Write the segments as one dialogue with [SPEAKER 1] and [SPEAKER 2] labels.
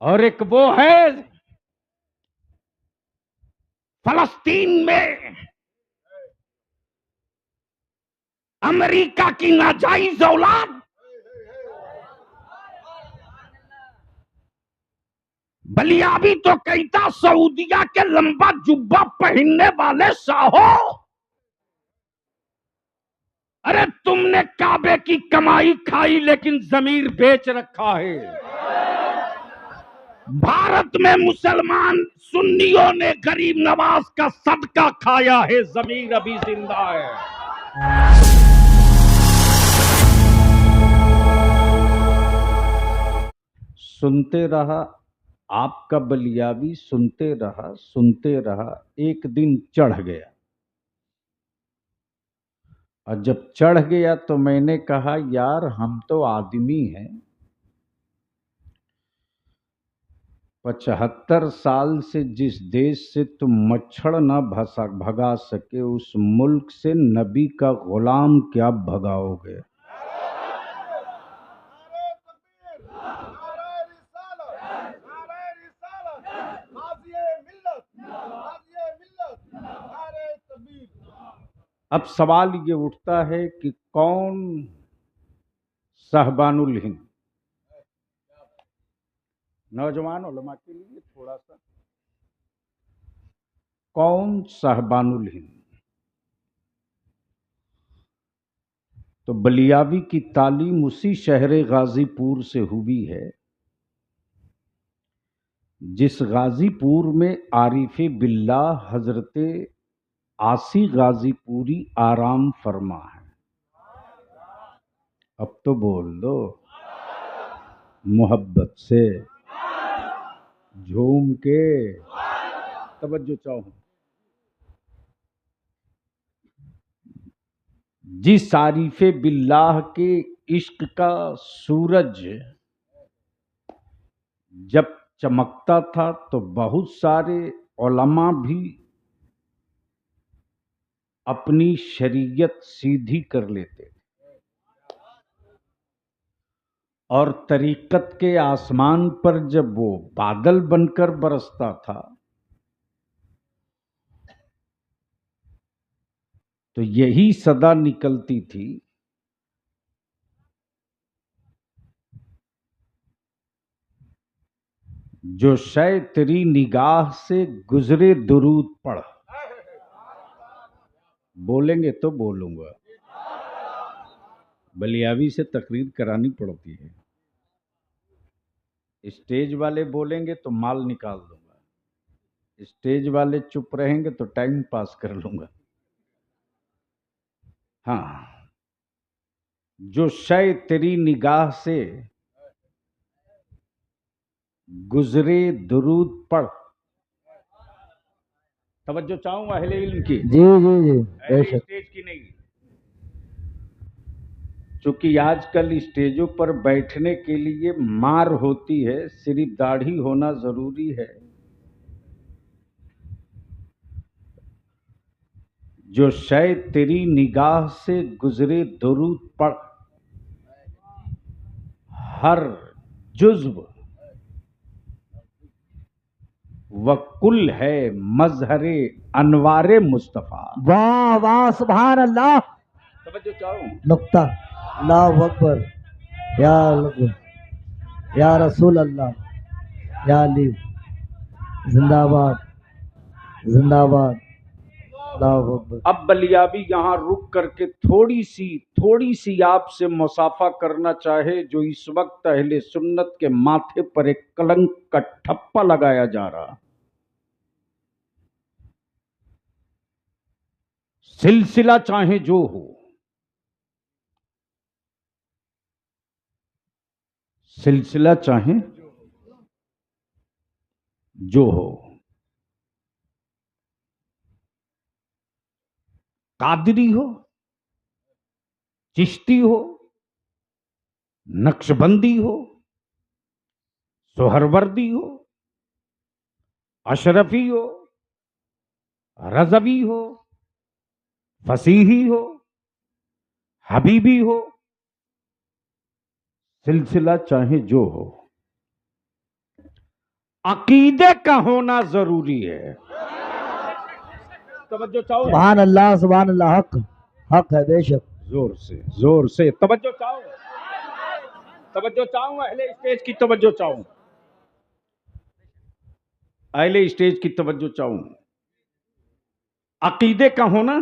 [SPEAKER 1] और एक वो है फलस्तीन में अमेरिका की नाजायज औलाद बलियाबी तो कहता सऊदिया के लंबा जुब्बा पहनने वाले साहो, अरे तुमने काबे की कमाई खाई लेकिन जमीर बेच रखा है। भारत में मुसलमान सुन्नियों ने गरीब नवाज का सदका खाया है, जमीर अभी जिंदा है। सुनते रहा आपका बलियाबी, सुनते रहा, एक दिन चढ़ गया। और जब चढ़ गया तो मैंने कहा यार हम तो आदमी हैं, 75 साल से जिस देश से तुम मच्छर न भगा सके उस मुल्क से नबी का गुलाम क्या भगाओगे। अब सवाल ये उठता है कि कौन साहबानुल हिंद, नौजवान उलमा के लिए थोड़ा सा, कौन साहबानुल हिंद। तो बलियाबी की तालीम उसी शहर गाजीपुर से हुई है जिस गाजीपुर में आरिफ बिल्लाह हजरत आसी गाजीपुरी आराम फरमा है। अब तो बोल दो मोहब्बत से, झूम के, तवज्जो चाहो। जिस आरिफ बिल्लाह के इश्क का सूरज जब चमकता था तो बहुत सारे उलमा भी अपनी शरीयत सीधी कर लेते और तरीकत के आसमान पर जब वो बादल बनकर बरसता था तो यही सदा निकलती थी, जो शय तेरी निगाह से गुजरे दुरूद पढ़। बोलेंगे तो बोलूंगा, बलियाबी से तकरीर करानी पड़ती है। स्टेज वाले बोलेंगे तो माल निकाल दूंगा, स्टेज वाले चुप रहेंगे तो टाइम पास कर लूंगा। हाँ, जो शय तेरी निगाह से गुजरे दुरूद पढ़। तवज्जो चाहूंगा अहले इल्म की।
[SPEAKER 2] जी जी जी, बेशक।
[SPEAKER 1] स्टेज की नहीं, क्योंकि आजकल स्टेजों पर बैठने के लिए मार होती है, सिर्फ दाढ़ी होना जरूरी है। जो शय तेरी निगाह से गुजरे दुरूद पढ़, हर जुज्व वकुल है मजहरे अनवारे मुस्तफा।
[SPEAKER 2] वाह वाह, सुभान अल्लाह।
[SPEAKER 1] तवज्जो चाहो।
[SPEAKER 2] नुक्ता, अल्लाहु अकबर, या अल्लाह, या रसूल अल्लाह, या अली, जिंदाबाद जिंदाबाद, अल्लाहु अकबर।
[SPEAKER 1] अब बलियाबी यहाँ रुक करके थोड़ी सी आपसे मुसाफा करना चाहे, जो इस वक्त अहले सुन्नत के माथे पर एक कलंक का ठप्पा लगाया जा रहा। सिलसिला चाहे जो हो, सिलसिला चाहे जो हो, कादरी हो, चिश्ती हो, नक्शबंदी हो, सोहरवर्दी हो, अशरफी हो, रजवी हो, फसीही हो, हबीबी हो, सिलसिला चाहे जो हो, अकीदे का होना जरूरी है। तवज्जो चाहो,
[SPEAKER 2] सुभान अल्लाह, हक हक है बेशक।
[SPEAKER 1] जोर से तवज्जो चाहो, तवज्जो चाहूं, अहले स्टेज की तवज्जो चाहूं, अहले स्टेज की तवज्जो चाहूं। अकीदे का होना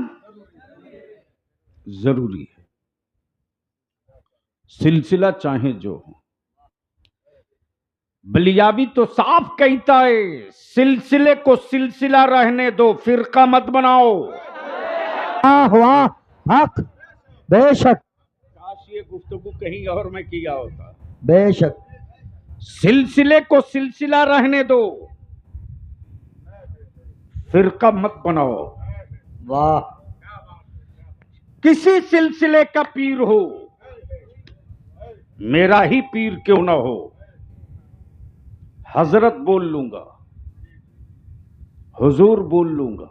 [SPEAKER 1] जरूरी है, सिलसिला चाहे जो हो। बलियाबी तो साफ कहता है, सिलसिले को सिलसिला रहने दो, फिरका मत बनाओ।
[SPEAKER 2] वाह वाह, हक बेशक।
[SPEAKER 1] काश ये गुफ्तगू कहीं और में किया होता।
[SPEAKER 2] बेशक।
[SPEAKER 1] सिलसिले को सिलसिला रहने दो, फिरका मत बनाओ।
[SPEAKER 2] वाह।
[SPEAKER 1] किसी सिलसिले का पीर हो, मेरा ही पीर क्यों ना हो, हजरत बोल लूंगा, हुजूर बोल लूंगा,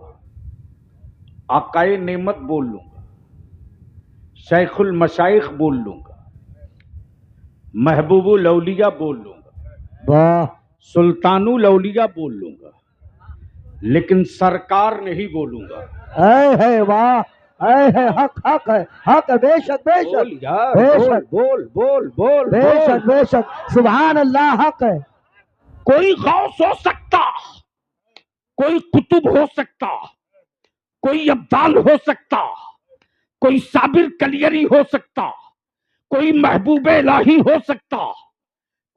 [SPEAKER 1] आकाए नेमत बोल लूंगा, शेखुल मशाइख बोल लूंगा, महबूबुल औलिया बोल लूंगा,
[SPEAKER 2] वाह।
[SPEAKER 1] सुल्तानुल औलिया बोल लूंगा, लेकिन सरकार नहीं बोलूंगा।
[SPEAKER 2] है वाह, है हक हक है, हक है बेशक बेशक।
[SPEAKER 1] बोल यार,
[SPEAKER 2] बेशक।
[SPEAKER 1] बोल बोल बोल बोल,
[SPEAKER 2] बेशक बेशक, सुभान अल्लाह, हक है।
[SPEAKER 1] कोई गौस हो सकता, कोई कुतुब हो सकता, कोई अब्दाल हो सकता, कोई साबिर कलियरी हो सकता, कोई महबूबे इलाही हो सकता,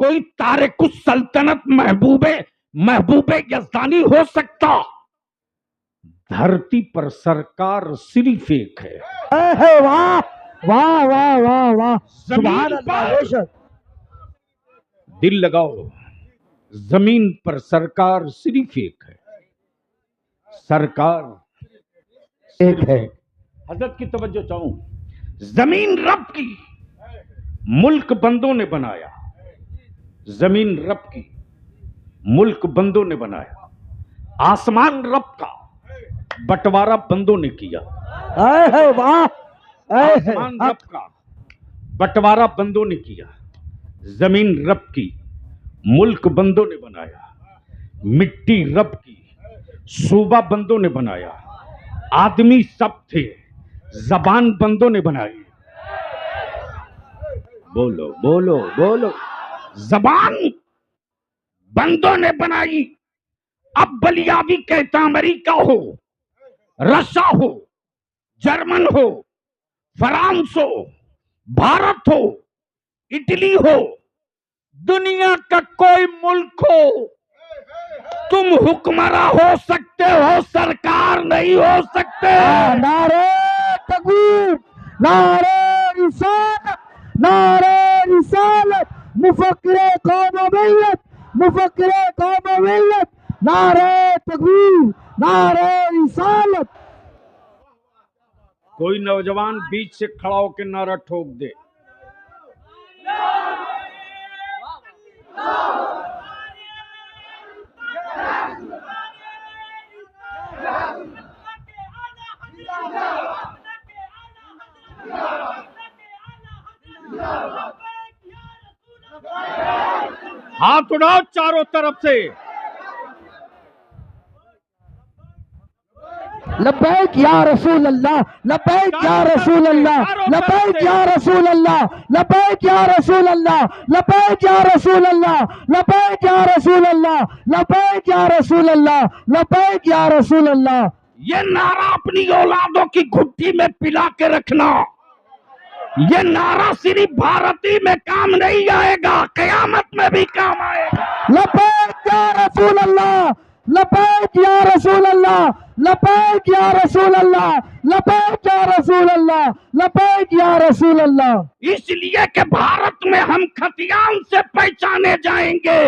[SPEAKER 1] कोई तारिकुस सल्तनत महबूबे यज़दानी हो सकता। धरती पर सरकार सिर्फ एक है।
[SPEAKER 2] वाह वाह वाह वाह वाह, सुभान
[SPEAKER 1] जमीन
[SPEAKER 2] अल्लाह
[SPEAKER 1] पर,
[SPEAKER 2] बेशक।
[SPEAKER 1] दिल लगाओ, जमीन पर सरकार सिर्फ एक है, सरकार
[SPEAKER 2] एक है।
[SPEAKER 1] हजरत की तवज्जो चाहूं, जमीन रब की, मुल्क बंदों ने बनाया। जमीन रब की, मुल्क बंदों ने बनाया। आसमान रब का, बंटवारा बंदों ने किया।
[SPEAKER 2] है वाह,
[SPEAKER 1] आसमान रब का, बंटवारा बंदों ने किया। जमीन रब की, मुल्क बंदों ने बनाया। मिट्टी रब की, सूबा बंदों ने बनाया। आदमी सब थे, जबान बंदों ने बनाई। बोलो बोलो बोलो, जबान बंदों ने बनाई। अब बलियाबी कहता अमेरिका हो, रशिया हो, जर्मन हो, फ्रांस हो, भारत हो, इटली हो, दुनिया का कोई मुल्क हो, तुम हुक्मरान हो सकते हो, सरकार नहीं हो सकते।
[SPEAKER 2] नारे तकबीर, नारे रिसालत, नारे रिसालत, मुफक्किरे कौम व मिल्लत, मुफक्किरे कौम व मिल्लत, नारे तकबीर, नारे रिसालत।
[SPEAKER 1] कोई नौजवान बीच से खड़ा होकर नारा ठोक दे, हाथ उठाओ चारों तरफ से।
[SPEAKER 2] लब्बैक या रसूल अल्लाह, लब्बैक या रसूल अल्लाह, लब्बैक या रसूल अल्लाह, लब्बैक या रसूल अल्लाह, लब्बैक या रसूल अल्लाह, लब्बैक या रसूल अल्लाह, लब्बैक या रसूल अल्लाह, लब्बैक या रसूल अल्लाह।
[SPEAKER 1] ये नारा अपनी औलादों की घुट्टी में पिला के रखना। ये नारा सिर्फ भारती में काम नहीं आएगा, कयामत में भी काम आएगा।
[SPEAKER 2] लब्बैक या रसूल अल्लाह, लब्बैक या रसूल अल्लाह, लब्बैक या रसूल अल्लाह, लब्बैक या रसूल अल्लाह, लब्बैक या रसूल अल्लाह।
[SPEAKER 1] इसलिए कि भारत में हम खतियान से पहचाने जाएंगे,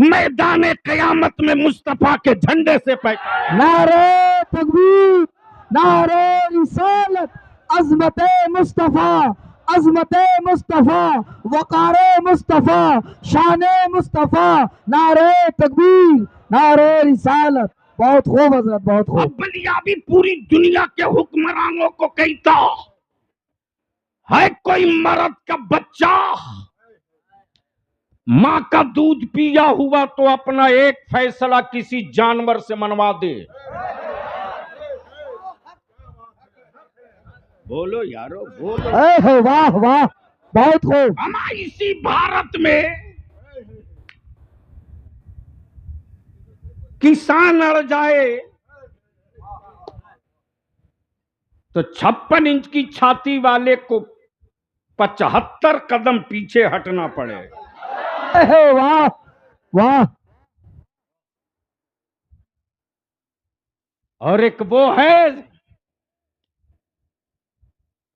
[SPEAKER 1] मैदान कयामत में मुस्तफा के झंडे से पहचाने।
[SPEAKER 2] नारे तकबीर, नारे रिसालत, अजमत मुस्तफा, अजमत मुस्तफा, वकारे मुस्तफा, शाने मुस्तफा, नारे तकबीर, नारे रिसालत। बहुत खूब हजरत, बहुत खूब।
[SPEAKER 1] बलियाबी पूरी दुनिया के हुक्मरानों को कहता है, कोई मर्द का बच्चा मां का दूध पिया हुआ तो अपना एक फैसला किसी जानवर से मनवा दे। बोलो यारो बोलो।
[SPEAKER 2] वाह वाह, बहुत खूब।
[SPEAKER 1] हमारे इसी भारत में किसान अड़ जाए तो 56 इंच की छाती वाले को 75 कदम पीछे हटना पड़े।
[SPEAKER 2] वाह वाह।
[SPEAKER 1] और एक वो है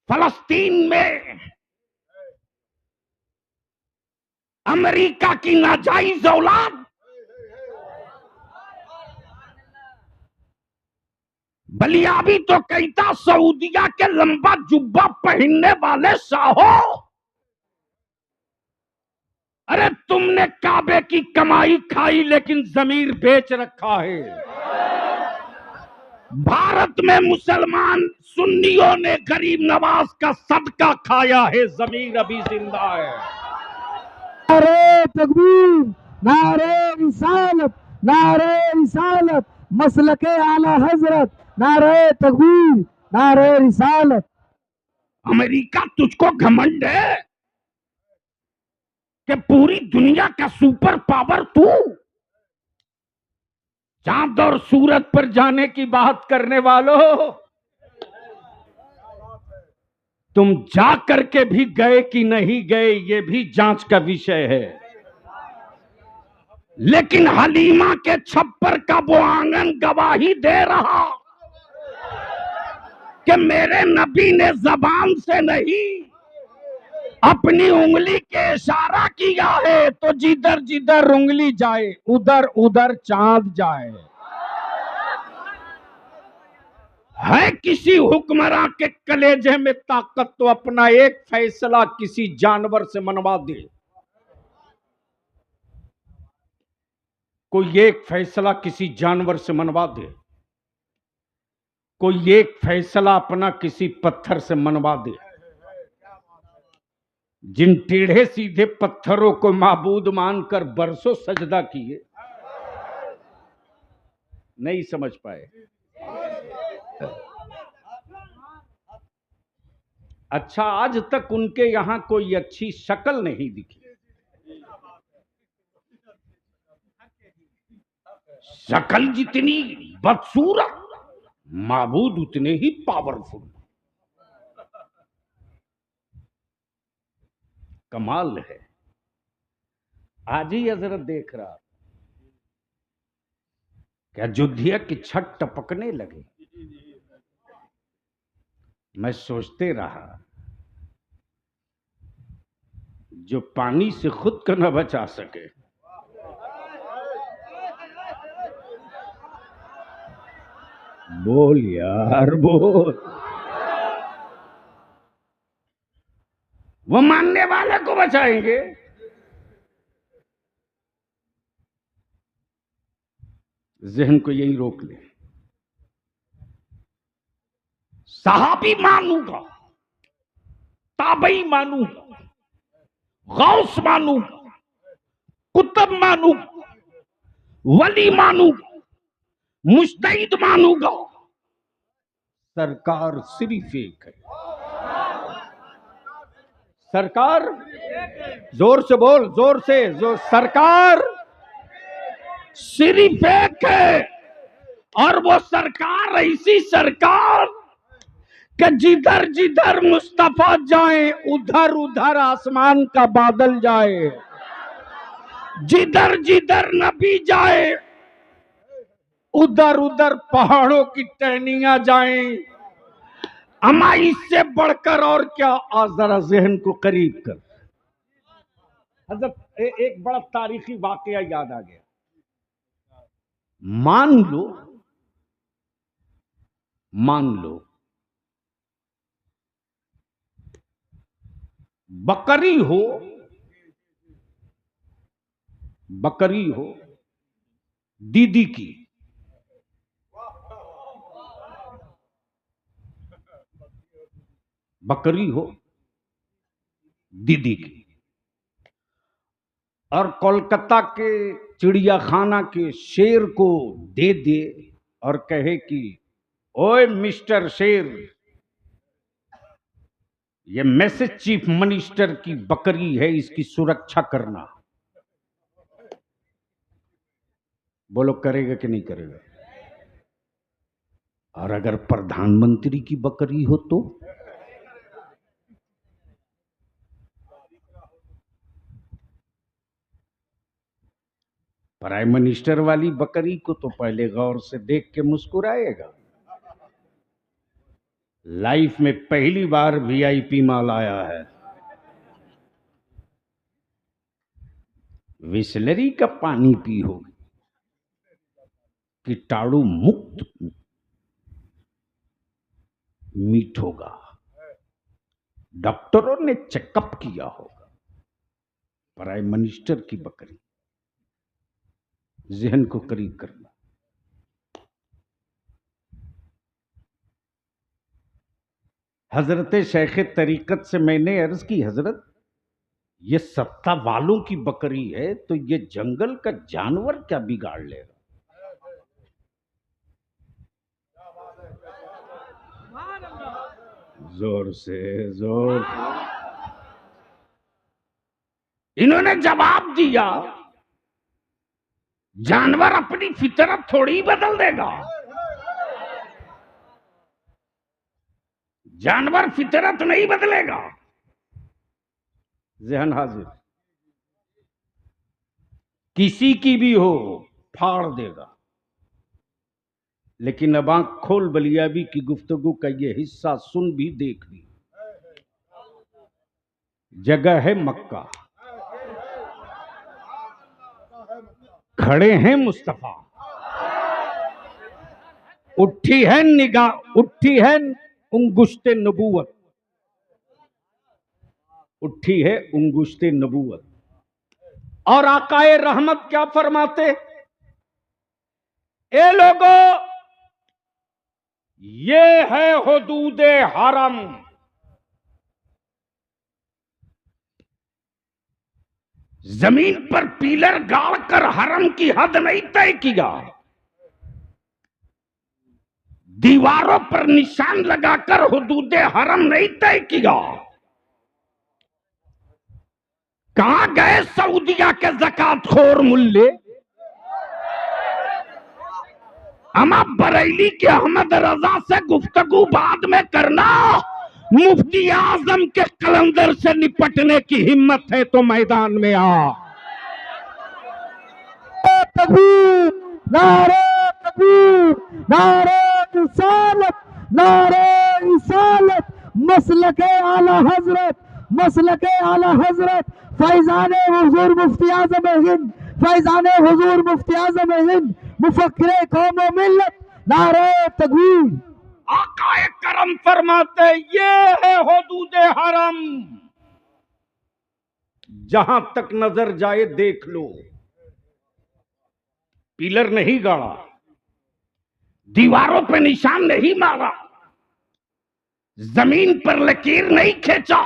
[SPEAKER 1] फलस्तीन में अमेरिका की नाजायज औलाद बलियाबी तो कहता सऊदिया के लंबा जुब्बा पहनने वाले साहो, अरे तुमने काबे की कमाई खाई लेकिन जमीर बेच रखा है। भारत में मुसलमान सुन्नियों ने गरीब नवाज का सदका खाया है, जमीर अभी जिंदा है।
[SPEAKER 2] नारे तकबीर, नारे रिसालत, नारे रिसालत, मसलके आला हजरत, नारे तकबीर, नारे रिसालत।
[SPEAKER 1] अमेरिका तुझको घमंड है कि पूरी दुनिया का सुपर पावर तू, चांद और सूरज पर जाने की बात करने वालों, तुम जा करके भी गए कि नहीं गए ये भी जांच का विषय है। लेकिन हलीमा के छप्पर का वो आंगन गवाही दे रहा कि मेरे नबी ने जबान से नहीं अपनी उंगली के इशारा किया है, तो जिधर जिधर उंगली जाए उधर उधर चांद जाए। है किसी हुक्मरान के कलेजे में ताकत तो अपना एक फैसला किसी जानवर से मनवा दे। कोई एक फैसला किसी जानवर से मनवा दे, कोई एक फैसला अपना किसी पत्थर से मनवा दे। जिन टेढ़े सीधे पत्थरों को माबूद मानकर बरसों सजदा किए, नहीं समझ पाए। अच्छा, आज तक उनके यहां कोई अच्छी शक्ल नहीं दिखी, शक्ल जितनी बदसूरत माबूद उतने ही पावरफुल। कमाल है। आज ही हजरत देख रहा क्या अयोध्या की छत टपकने लगे। मैं सोचते रहा जो पानी से खुद को न बचा सके, बोल यार बोल, वो मानने वाले को बचाएंगे। जहन को यही रोक ले। सहाबी मानूंगा, ताबई मानूंगा, गौस मानूंगा, कुतुब मानूंगा, वली मानूंगा, मुस्तैद मानूंगा, सरकार सिर्फ एक है। सरकार, जोर से बोल, जोर से, जो सरकार सिर्फ एक है। और वो सरकार ऐसी सरकार कि जिधर जिधर मुस्तफा जाए उधर उधर आसमान का बादल जाए, जिधर जिधर नबी जाए उधर उधर पहाड़ों की टहनियां जाएं। अमा इससे बढ़कर और क्या। आज जरा जहन को करीब कर। हजरत एक बड़ा तारीखी वाकया याद आ गया। मान लो बकरी हो दीदी की, बकरी हो दीदी की, और कोलकाता के चिड़ियाखाना के शेर को दे दे और कहे कि ओए मिस्टर शेर, ये मैसेज चीफ मिनिस्टर की बकरी है, इसकी सुरक्षा करना, बोलो करेगा कि नहीं करेगा? और अगर प्रधानमंत्री की बकरी हो तो प्राइम मिनिस्टर वाली बकरी को तो पहले गौर से देख के मुस्कुराएगा। लाइफ में पहली बार वीआईपी माल आया है, विसलरी का पानी पी होगी, कीटाणु मुक्त मीट होगा, डॉक्टरों ने चेकअप किया होगा। प्राइम मिनिस्टर की बकरी, जहन को करीब करना। हजरत शेख तरीकत से मैंने अर्ज की, हजरत ये सत्ता वालों की बकरी है तो ये जंगल का जानवर क्या बिगाड़ लेगा? जोर से जोर। इन्होंने जवाब दिया, जानवर अपनी फितरत थोड़ी बदल देगा, जानवर फितरत नहीं बदलेगा। जहन हाजिर, किसी की भी हो फाड़ देगा। लेकिन अब आंख खोल बलियाबी की गुफ्तगू का ये हिस्सा सुन भी देख भी। जगह है मक्का, खड़े हैं मुस्तफा, उठी है निगाह, उठी है उंगुश्ते नबूवत, उठी है उंगुश्ते नबूवत। और आकाए रहमत क्या फरमाते, ए लोगों ये है हुदूदे हरम, जमीन पर पीलर गाड़कर हरम की हद नहीं तय किया, दीवारों पर निशान लगाकर हुदूदे हरम नहीं तय किया। कहां गए सऊदिया के ज़कातखोर मुल्ले? अमा बरेली के अहमद रजा से गुफ्तगू बाद में करना, मुफ्ती आजम के कलंदर से निपटने की हिम्मत है तो मैदान में आ।
[SPEAKER 2] तकबीर, नारे तकबीर, नारे रिसालत, नारे रिसालत, मसलके आला हजरत, मसलके आला हजरत, फैजाने हुजूर मुफ्ती आजम हिंद, फैजाने हुजूर मुफ्ती आजम हिंद, मुफक्किरे कौम व मिल्लत, नारे तकबीर।
[SPEAKER 1] आकाए करम फरमाते, ये है हुदूदे हरम, जहां तक नजर जाए देख लो। पिलर नहीं गाड़ा, दीवारों पे निशान नहीं मारा, जमीन पर लकीर नहीं खींचा,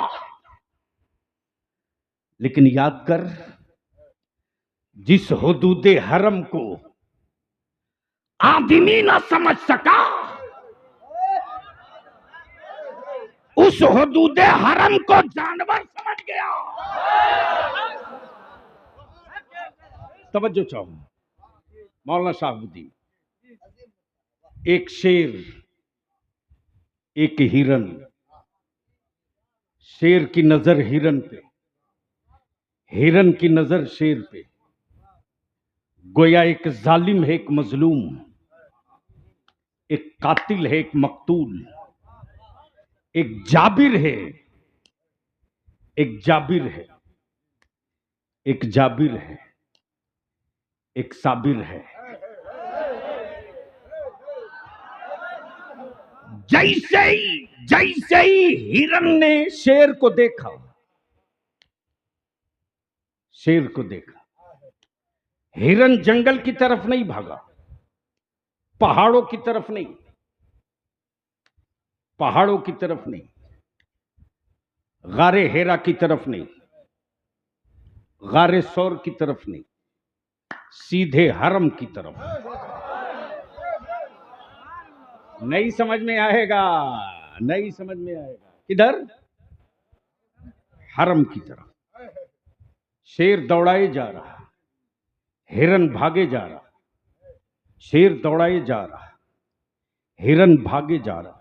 [SPEAKER 1] लेकिन याद कर, जिस हुदूदे हरम को आदमी ना समझ सका, उस हुदूदे हरम को जानवर समझ गया। तवज्जो चाहूं मौलाना शाहबुद्दीन, एक शेर, एक हिरन, शेर की नजर हिरन पे, हिरन की नजर शेर पे। गोया एक जालिम है, एक मजलूम, एक कातिल है, एक मकतूल, एक जाबिर है, एक जाबिर है, एक जाबिर है, एक साबिर है। जैसे ही हिरन ने शेर को देखा, शेर को देखा, हिरन जंगल की तरफ नहीं भागा, पहाड़ों की तरफ नहीं, पहाड़ों की तरफ नहीं, गारे हेरा की तरफ नहीं, गारे सौर की तरफ नहीं, सीधे हरम की तरफ। नहीं समझ में आएगा, नहीं समझ में आएगा। किधर? हरम की तरफ। शेर दौड़ाए जा रहा, हिरन भागे जा रहा, शेर दौड़ाए जा रहा, हिरन भागे जा रहा।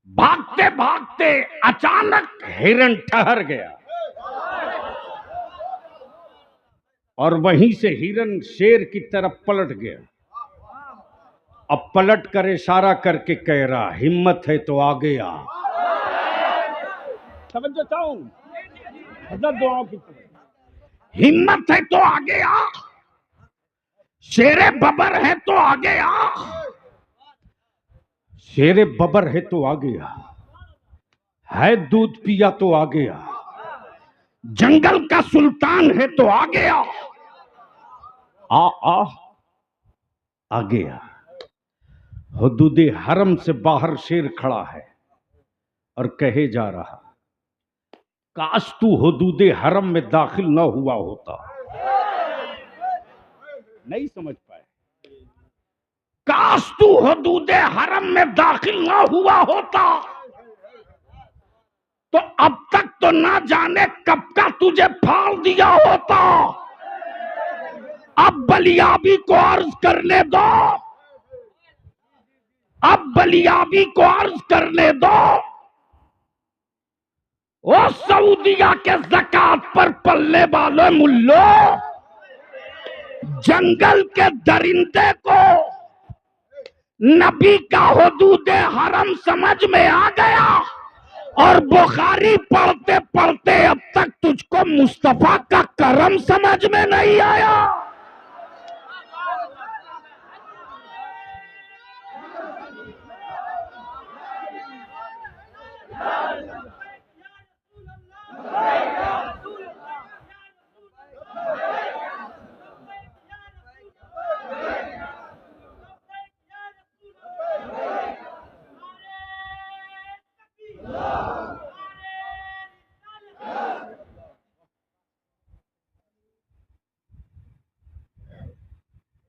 [SPEAKER 1] भागते भागते अचानक हिरन ठहर गया और वहीं से हिरन शेर की तरफ पलट गया। अब पलट कर इशारा करके कह रहा, हिम्मत है तो आगे आ। समझो चाहूं हजरत दुआओं की तरफ, हिम्मत है तो आगे आ, शेरे बबर है तो आगे आ, शेरे बबर है तो आगे आ, है दूध पिया तो आगे आ, जंगल का सुल्तान है तो आगे आ, आ आगे आ। हुदूदे हरम से बाहर शेर खड़ा है और कहे जा रहा, काश तू हुदूदे हरम में दाखिल न हुआ होता। नहीं समझ पाए? काश तू हुदूदे हरम में दाखिल न हुआ होता तो अब तक तो ना जाने कब का तुझे फाड़ दिया होता। अब बलियाबी को अर्ज करने दो, अब बलियाबी को अर्ज करने दो। ओ सऊदिया के ज़कात पर पलने वाले मुल्लो, जंगल के दरिंदे को नबी का हुदूदे हरम समझ में आ गया और बुखारी पढ़ते पढ़ते अब तक तुझको मुस्तफा का करम समझ में नहीं आया।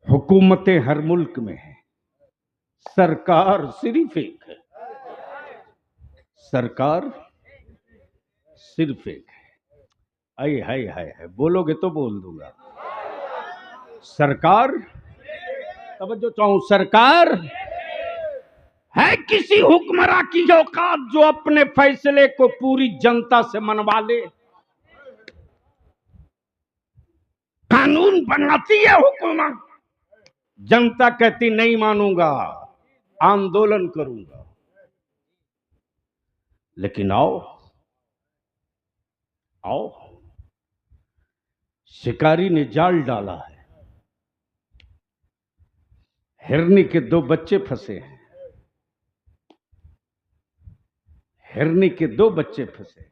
[SPEAKER 1] हुकूमतें हर मुल्क में है, सरकार सिर्फ एक है, सरकार सिर्फ एक है। आए हाय हाय हाय, बोलोगे तो बोल दूंगा। सरकार, तवज्जो चाहूं, सरकार है किसी हुक्मरां की औकात जो अपने फैसले को पूरी जनता से मनवा ले। कानून बनाती है हुकूमत, जनता कहती नहीं मानूंगा, आंदोलन करूंगा। लेकिन आओ आओ, शिकारी ने जाल डाला है, हिरनी के 2 बच्चे फंसे हैं, हिरनी के 2 बच्चे फंसे।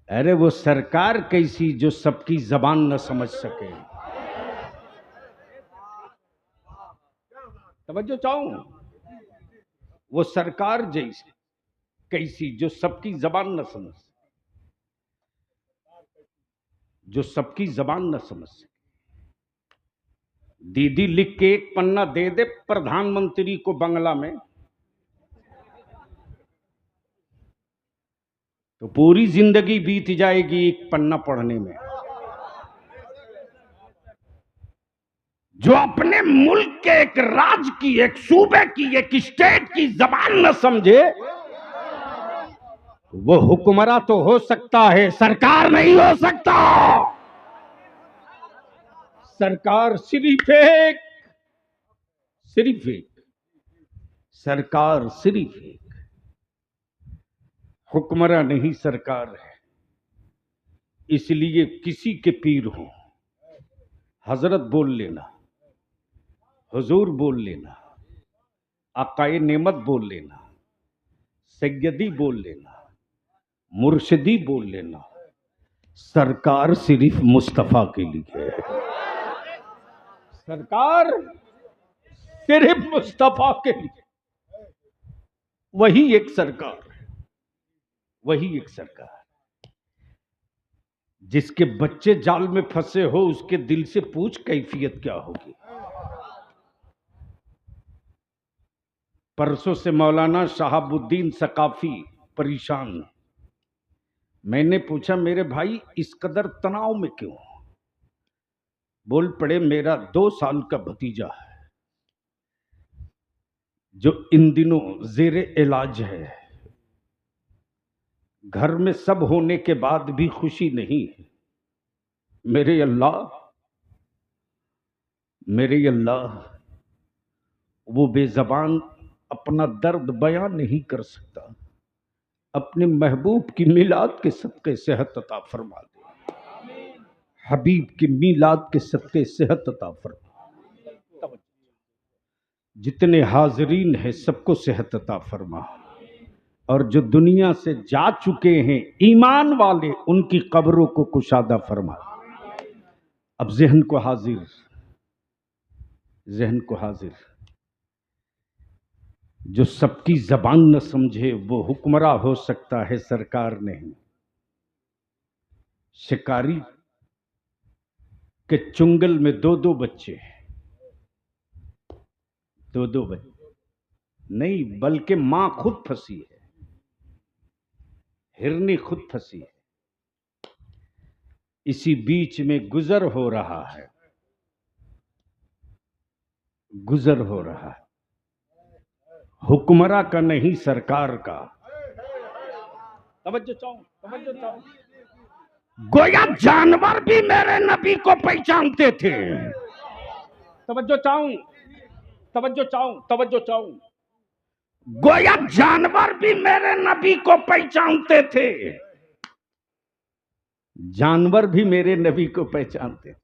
[SPEAKER 1] अरे वो सरकार कैसी जो सबकी जबान न समझ सके। तवज्जो चाहूं, वो सरकार जैसी कैसी जो सबकी जबान न समझ सके, जो सबकी जबान न समझ सके। दीदी लिख के एक पन्ना दे दे प्रधानमंत्री को बंगला में, तो पूरी जिंदगी बीत जाएगी एक पन्ना पढ़ने में। जो अपने मुल्क के एक राज्य की, एक सूबे की, एक स्टेट की जबान न समझे, वो हुक्मरान तो हो सकता है, सरकार नहीं हो सकता। सरकार सिर्फ एक, सिर्फ एक, सरकार सिर्फ एक, हुक्मरान नहीं सरकार है। इसलिए किसी के पीर हो, हजरत बोल लेना, हुजूर बोल लेना, आकाए नेमत बोल लेना, सैयदी बोल लेना, मुर्शिदी बोल लेना, सरकार सिर्फ मुस्तफा के लिए है। सरकार सिर्फ मुस्तफा के लिए, वही एक सरकार है, वही एक सरकार। जिसके बच्चे जाल में फंसे हो उसके दिल से पूछ कैफियत क्या होगी। परसों से मौलाना शहाबुद्दीन सकाफी परेशान। मैंने पूछा मेरे भाई इस कदर तनाव में क्यों? बोल पड़े मेरा 2 साल का भतीजा है जो इन दिनों जेरे इलाज है। घर में सब होने के बाद भी खुशी नहीं है। मेरे अल्लाह, मेरे अल्लाह, वो बेज़बान अपना दर्द बयां नहीं कर सकता। अपने महबूब की मिलाद के सदक़े सेहत अता फरमा दे। हबीब की मिलाद के सदक़े सेहत अता फरमा। जितने हाजरीन हैं सबको सेहत अता फरमा, और जो दुनिया से जा चुके हैं ईमान वाले उनकी कब्रों को कुशादा फरमा। अब ज़हन को हाजिर, ज़हन को हाजिर। जो सबकी जबान न समझे वो हुक्मरां हो सकता है, सरकार नहीं। शिकारी के चुंगल में 2-2 बच्चे, 2-2 बच्चे नहीं बल्कि मां खुद फंसी है, हिरनी खुद फंसी है। इसी बीच में गुजर हो रहा है, गुजर हो रहा है। हुक्मरां का नहीं सरकार का। तवज्जो चाहूं, तवज्जो चाहूं। गोया जानवर भी मेरे नबी को पहचानते थे। तवज्जो चाहूं, तवज्जो चाहूं, तवज्जो चाहूं। गोया जानवर भी मेरे नबी को पहचानते थे। जानवर भी मेरे नबी को पहचानते थे।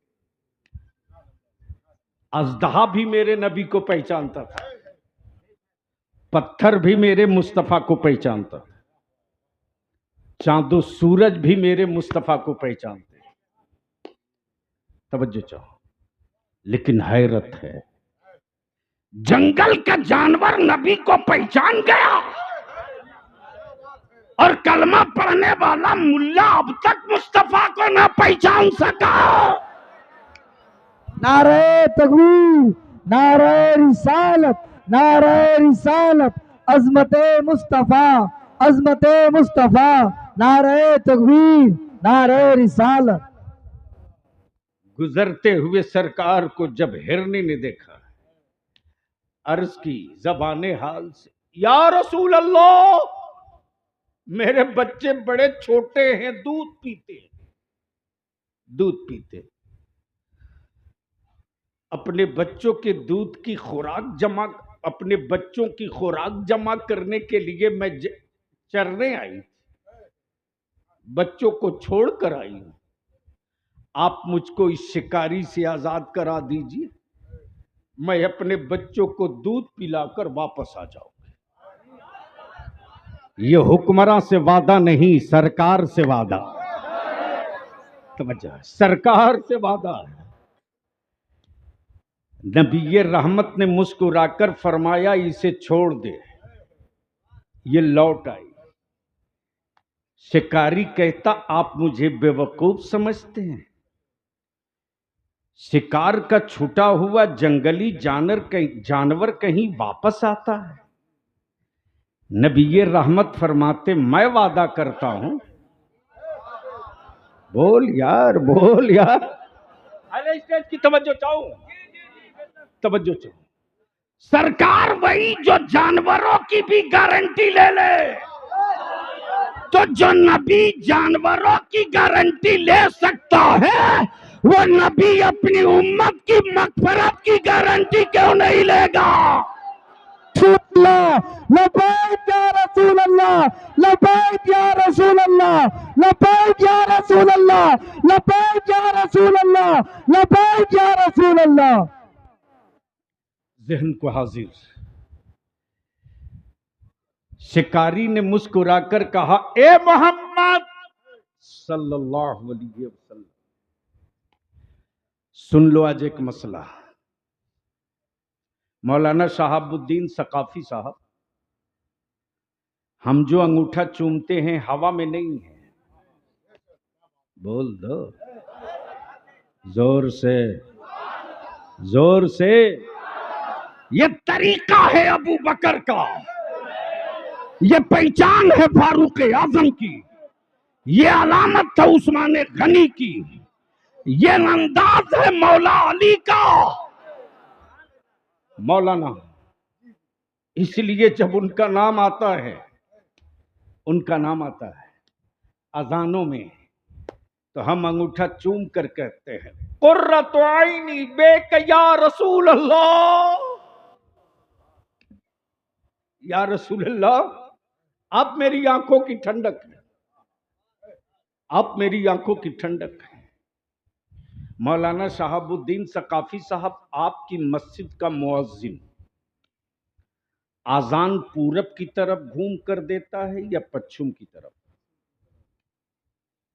[SPEAKER 1] अजदहा भी मेरे नबी को पहचानता था। पत्थर भी मेरे मुस्तफा को पहचानता था। चांदो सूरज भी मेरे मुस्तफा को पहचानते। तवज्जो चाहो। लेकिन हैरत है, जंगल का जानवर नबी को पहचान गया और कलमा पढ़ने वाला मुल्ला अब तक मुस्तफा को ना पहचान सका।
[SPEAKER 2] नारे तकबीर, नारे रिसालत, नारे रिसालत, अजमते मुस्तफा, अजमते मुस्तफा, नारे तकबीर, नारे रिसालत।
[SPEAKER 1] गुजरते हुए सरकार को जब हिरनी ने देखा, अर्ज की जबाने हाल से, या रसूल अल्लाह, मेरे बच्चे बड़े छोटे हैं, दूध पीते, दूध पीते। अपने बच्चों के दूध की खुराक जमा, अपने बच्चों की खुराक जमा करने के लिए मैं चरने आई, बच्चों को छोड़कर आई हूं। आप मुझको इस शिकारी से आजाद करा दीजिए, मैं अपने बच्चों को दूध पिलाकर वापस आ जाऊंगी। ये हुक्मरां से वादा नहीं, सरकार से वादा। समझा? सरकार से वादा है। नबी रहमत ने मुस्कुराकर फरमाया इसे छोड़ दे। ये लौट आई। शिकारी कहता आप मुझे बेवकूफ समझते हैं? शिकार का छूटा हुआ जंगली जानवर कहीं वापस आता है? नबी रहमत फरमाते मैं वादा करता हूं। बोल यार, बोल यार। अरे स्टेज की तवज्जो चाहूं, तवज्जो चाहूं। सरकार वही जो जानवरों की भी गारंटी ले ले, तो जो नबी जानवरों की गारंटी ले सकता है वो नबी अपनी उम्मत की मग़फ़िरत की गारंटी क्यों नहीं लेगा?
[SPEAKER 2] लबैक या रसूल अल्लाह, लबैक या रसूल अल्लाह, लबैक या रसूल अल्लाह, लबैक या रसूल अल्लाह, लबैक या रसूल अल्लाह।
[SPEAKER 1] ज़हन को हाजिर। शिकारी ने मुस्कुराकर कहा ए मोहम्मद सल्लल्लाहु अलैहि वसल्लम, सुन लो आज एक मसला। मौलाना शहाबुद्दीन सकाफी साहब, हम जो अंगूठा चूमते हैं हवा में नहीं है, बोल दो जोर से, जोर से। ये तरीका है अबू बकर का, ये पहचान है फारूक आजम की, ये अलामत है उस्मान गनी की, ये अंदाज है मौला अली का। मौलाना, इसलिए जब उनका नाम आता है, उनका नाम आता है अजानों में, तो हम अंगूठा चूम कर कहते हैं कुर्रत आइनी बेक या रसूल अल्लाह, या रसूल अल्लाह, आप मेरी आंखों की ठंडक है, आप मेरी आंखों की ठंडक है। मौलाना शहाबुद्दीन सकाफी साहब, आपकी मस्जिद का मुअज्जिन आजान पूरब की तरफ घूम कर देता है या पश्चिम की तरफ?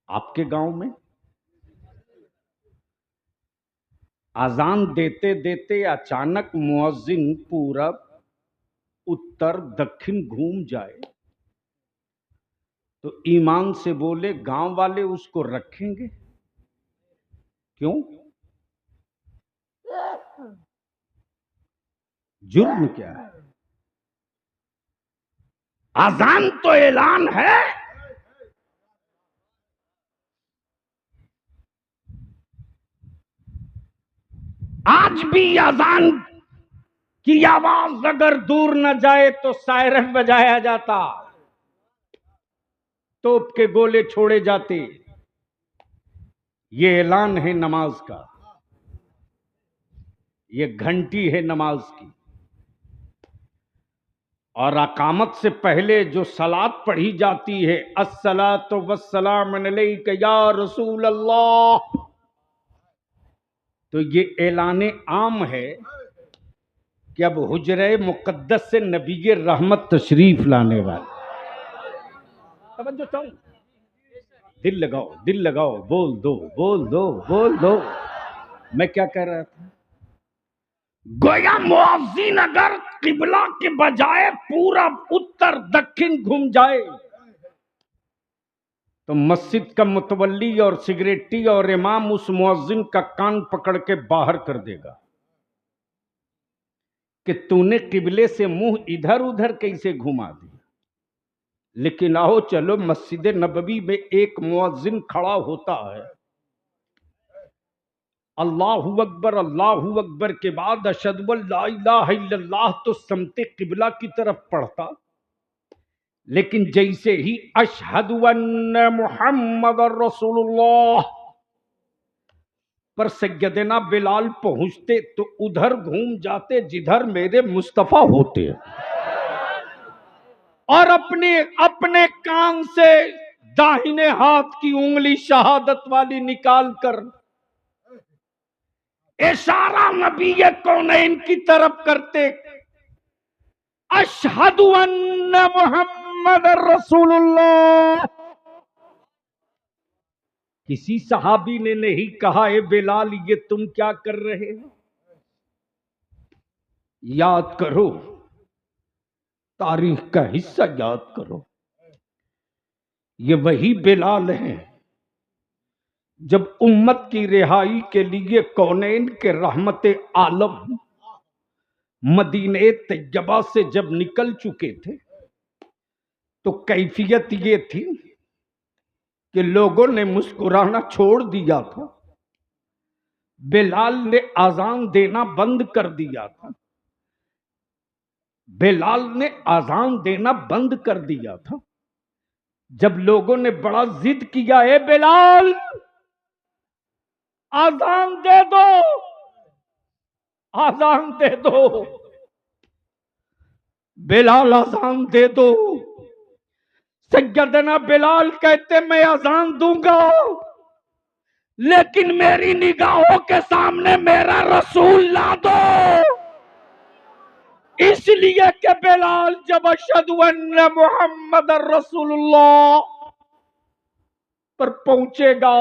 [SPEAKER 1] आपके गांव में आजान देते देते अचानक मुअज्जिन पूरब, उत्तर, दक्षिण घूम जाए तो ईमान से बोले गांव वाले उसको रखेंगे क्यों? जुर्म क्या है? आजान तो ऐलान है। आज भी अजान की आवाज अगर दूर न जाए तो सायरन बजाया जाता, तोप के गोले छोड़े जाते। ये ऐलान है नमाज का, ये घंटी है नमाज की। और अकामत से पहले जो सलात पढ़ी जाती है, अस्सलातु वस्सलाम अलैका या रसूल अल्लाह, तो ये ऐलाने आम है कि अब हुजरे मुकद्दस से नबी रहमत तशरीफ लाने वाले। तवज्जो चाहूं, दिल लगाओ, दिल लगाओ, बोल दो, बोल दो, बोल दो। मैं क्या कह रहा था? गोया मुअज्जिन अगर किबला के बजाय पूरा उत्तर दक्षिण घूम जाए तो मस्जिद का मुतवल्ली और सिगरेटी और इमाम उस मुअज्जिन का कान पकड़ के बाहर कर देगा कि तूने किबले से मुंह इधर उधर कैसे घुमा दिया। लेकिन आओ चलो, मस्जिद नबवी में एक मुअज्जिन खड़ा होता है, अल्लाहु अकबर के बाद अशहदु अल्ला इलाहा इल्लल्लाह तो समते किबला की तरफ पढ़ता। लेकिन जैसे ही अशहदु अन्ना मुहम्मदुर रसूलुल्लाह पर सैयदना बिलाल पहुंचते तो उधर घूम जाते जिधर मेरे मुस्तफा होते हैं, और अपने अपने कान से दाहिने हाथ की उंगली शहादत वाली निकाल कर इशारा नबी कौनैन की तरफ करते, अशहदु अन्ना मुहम्मदुर रसूलुल्लाह। किसी सहाबी ने नहीं कहा ए बिलाल ये तुम क्या कर रहे हो? याद करो, तारीख का हिस्सा याद करो। ये वही बिलाल हैं जब उम्मत की रिहाई के लिए कौनैन के रहमत आलम मदीने तैयबा से जब निकल चुके थे तो कैफियत ये थी कि लोगों ने मुस्कुराना छोड़ दिया था, बिलाल ने आजान देना बंद कर दिया था, बिलाल ने आजान देना बंद कर दिया था। जब लोगों ने बड़ा जिद किया, ए बिलाल आजान दे दो, आजान दे दो, बिलाल आजान दे दो। सैयदना बिलाल कहते मैं आजान दूंगा लेकिन मेरी निगाहों के सामने मेरा रसूल ला दो। इसलिए कि बिलाल जब अशहदु अन्ना मुहम्मदुर रसूलुल्लाह पर पहुंचेगा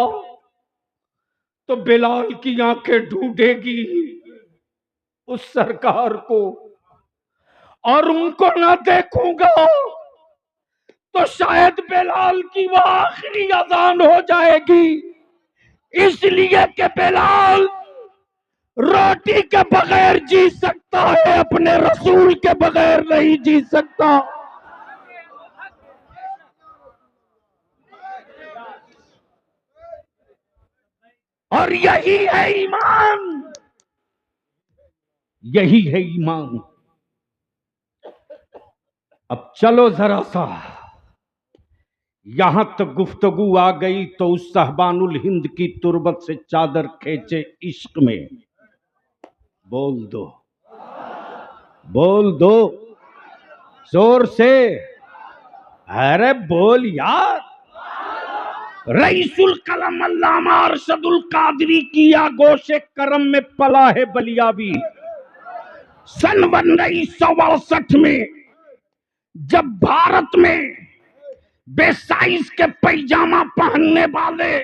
[SPEAKER 1] तो बिलाल की आंखें ढूंढेगी उस सरकार को, और उनको ना देखूंगा तो शायद बिलाल की वो आखिरी अजान हो जाएगी इसलिए कि बिलाल रोटी के बगैर जी सकता है, अपने रसूल के बगैर नहीं जी सकता। और यही है ईमान, यही है ईमान। अब चलो जरा सा, यहां तक गुफ्तगू आ गई तो उस सहबानुल हिंद की तुरबत से चादर खींचे इश्क में बोल दो, बोल दो जोर से, अरे बोल यार। रईसुल कलम अल्लामा अरशदुल कादरी की आगोशे करम में पला है बलियाबी। सन 1968 में जब भारत में बेसाइज के पैजामा पहनने वाले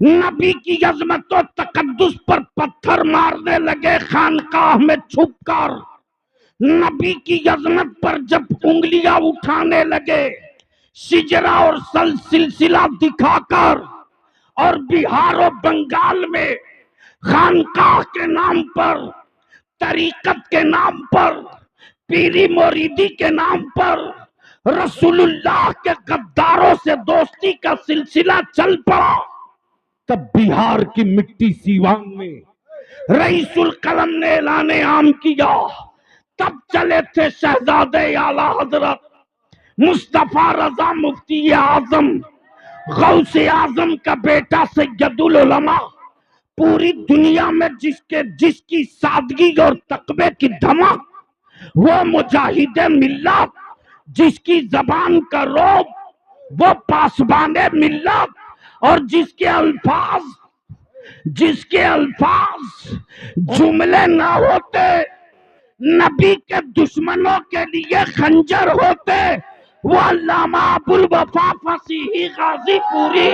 [SPEAKER 1] नबी की अजमत और तकद्दुस पर पत्थर मारने लगे, खानकाह में छुपकर नबी की अजमत पर जब उंगलियां उठाने लगे, सिजरा और सिलसिला दिखाकर, और बिहार और बंगाल में खानकाह के नाम पर, तरीकत के नाम पर, पीरी मुरीदी के नाम पर रसूलुल्लाह के गद्दारों से दोस्ती का सिलसिला चल पड़ा, तब बिहार की मिट्टी सीवान में रईसुल कलम ने ऐलाने आम किया। तब चले थे शहजादे आला हजरत मुस्तफा रजा मुफ्ती आजम गौसे आजम का बेटा सैयदुल उलमा, पूरी दुनिया में जिसकी सादगी और तकवे की धमक, वो मुजाहिदे मिल्लत, जिसकी जबान का रोब वो पासबाने मिल्लत, और जिसके अल्फाज जुमले ना होते, नबी के दुश्मनों के लिए खंजर होते, वो अल्लामा अबुल वफा फसीही गाजीपुरी।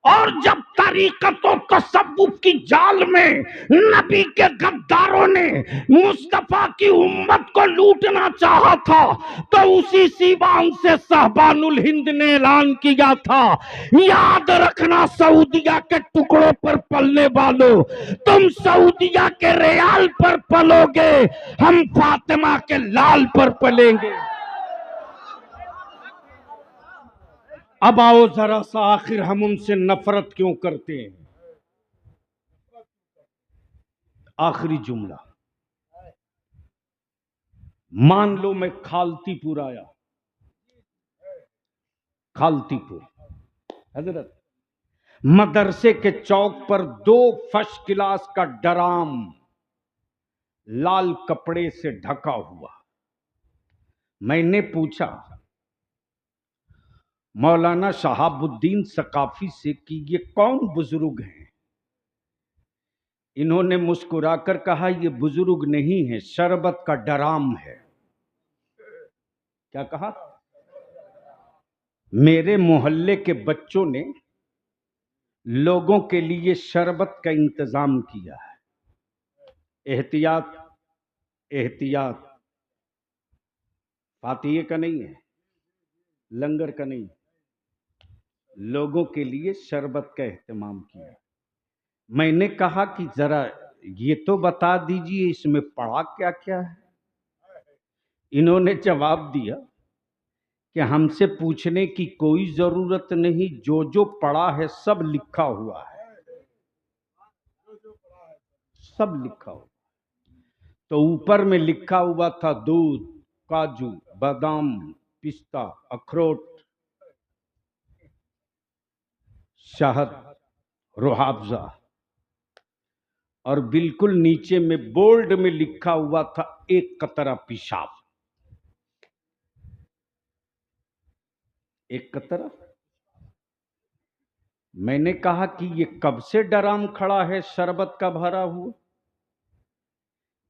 [SPEAKER 1] और जब तरीकत और तसव्वुफ की जाल में नबी के गद्दारों ने मुस्तफा की उम्मत को लूटना चाहा था, तो उसी सीवान से सहबानुल हिंद ने ऐलान किया था, याद रखना सऊदिया के टुकड़ों पर पलने वालों, तुम सऊदिया के रियाल पर पलोगे, हम फातिमा के लाल पर पलेंगे। अब आओ जरा सा, आखिर हम उनसे नफरत क्यों करते हैं। आखिरी जुमला, मान लो मैं खालतीपुर आया, खालतीपुर हजरत, मदरसे के चौक पर 2 फर्स्ट क्लास का डराम लाल कपड़े से ढका हुआ। मैंने पूछा मौलाना शहाबुद्दीन सकाफी से कि ये कौन बुजुर्ग हैं। इन्होंने मुस्कुराकर कहा, ये बुजुर्ग नहीं है, शरबत का डराम है। क्या कहा? मेरे मोहल्ले के बच्चों ने लोगों के लिए शरबत का इंतजाम किया है। एहतियात, एहतियात, फातिहे का नहीं है, लंगर का नहीं, लोगों के लिए शरबत का एहतमाम किया। मैंने कहा कि जरा ये तो बता दीजिए इसमें पढ़ा क्या क्या है। इन्होंने जवाब दिया कि हमसे पूछने की कोई जरूरत नहीं, जो जो पढ़ा है सब लिखा हुआ है, सब लिखा हुआ। तो ऊपर में लिखा हुआ था दूध, काजू, बादाम, पिस्ता, अखरोट, शहद, रुहाफजा, और बिल्कुल नीचे में बोल्ड में लिखा हुआ था 1 कतरा पेशाब। 1 कतरा। मैंने कहा कि ये कब से डराम खड़ा है शरबत का भरा हुआ।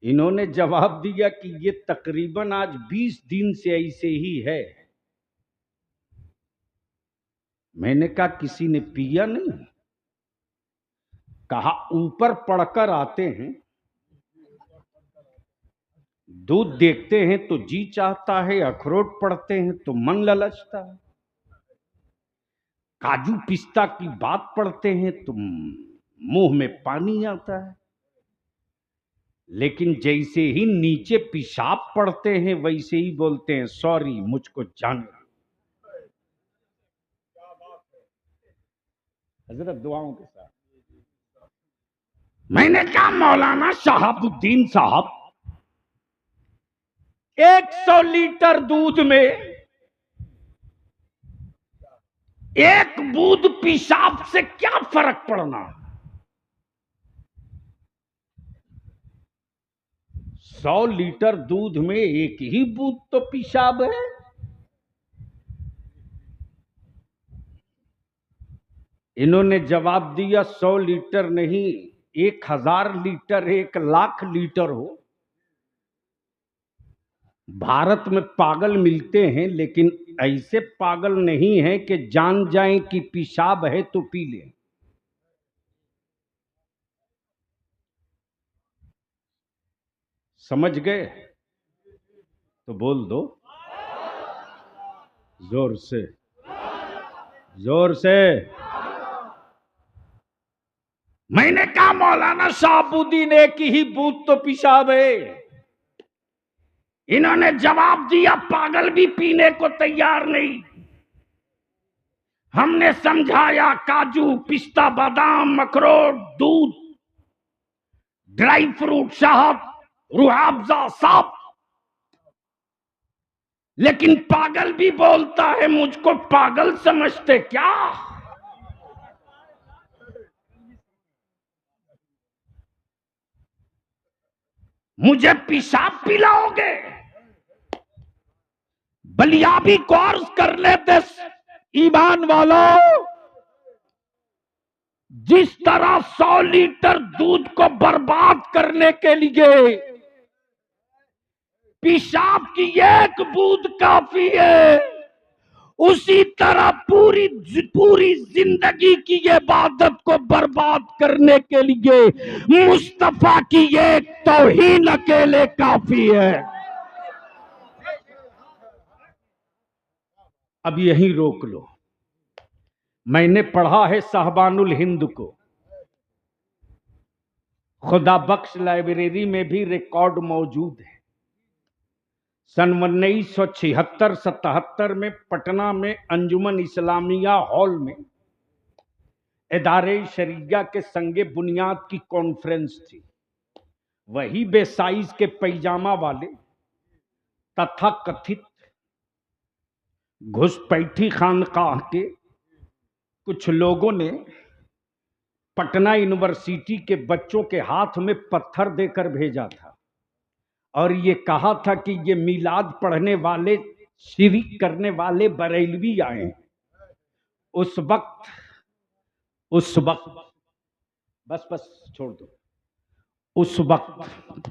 [SPEAKER 1] इन्होंने जवाब दिया कि ये तकरीबन आज 20 दिन से ऐसे ही है। मैंने कहा किसी ने पिया नहीं? कहा ऊपर पढ़कर आते हैं, दूध देखते हैं तो जी चाहता है, अखरोट पढ़ते हैं तो मन ललचता है, काजू पिस्ता की बात पढ़ते हैं तो मुंह में पानी आता है, लेकिन जैसे ही नीचे पेशाब पढ़ते हैं वैसे ही बोलते हैं सॉरी मुझको जाने। हजरत दुआओं के साथ। मैंने कहा मौलाना शहाबुद्दीन साहब, 100 लीटर दूध में एक बूंद पेशाब से क्या फर्क पड़ना? 100 लीटर दूध में एक ही बूंद तो पेशाब है। इन्होंने जवाब दिया 100 लीटर नहीं, 1000 लीटर, 1,00,000 लीटर हो। भारत में पागल मिलते हैं, लेकिन ऐसे पागल नहीं है कि जान जाएं कि पेशाब है तो पी लें। समझ गए तो बोल दो जोर से, जोर से। मैंने कहा मौलाना शहाबुद्दीन एक ही बूंद तो पेशाब है। इन्होंने जवाब दिया पागल भी पीने को तैयार नहीं। हमने समझाया काजू पिस्ता बादाम अखरोट दूध ड्राई फ्रूट शहद रूह-अफ़ज़ा सब, लेकिन पागल भी बोलता है। मुझको पागल समझते क्या? मुझे पेशाब पिलाओगे? बलियाबी कोर्स कर लेते ईमान वालों। जिस तरह 100 लीटर दूध को बर्बाद करने के लिए पेशाब की एक बूंद काफी है, उसी तरह पूरी पूरी जिंदगी की इबादत को बर्बाद करने के लिए मुस्तफा की एक तौहीन अकेले काफी है। अब यहीं रोक लो। मैंने पढ़ा है साहबानुल हिंद को, खुदा बख्श लाइब्रेरी में भी रिकॉर्ड मौजूद है। सन 1976-77 में पटना में अंजुमन इस्लामिया हॉल में इदारे शरिया के संगे बुनियाद की कॉन्फ्रेंस थी। वही बेसाइज के पैजामा वाले तथा कथित घुसपैठी खानकाह के कुछ लोगों ने पटना यूनिवर्सिटी के बच्चों के हाथ में पत्थर देकर भेजा था और ये कहा था कि ये मिलाद पढ़ने वाले शिरक करने वाले बरेलवी आए हैं। उस वक्त बस छोड़ दो। उस वक्त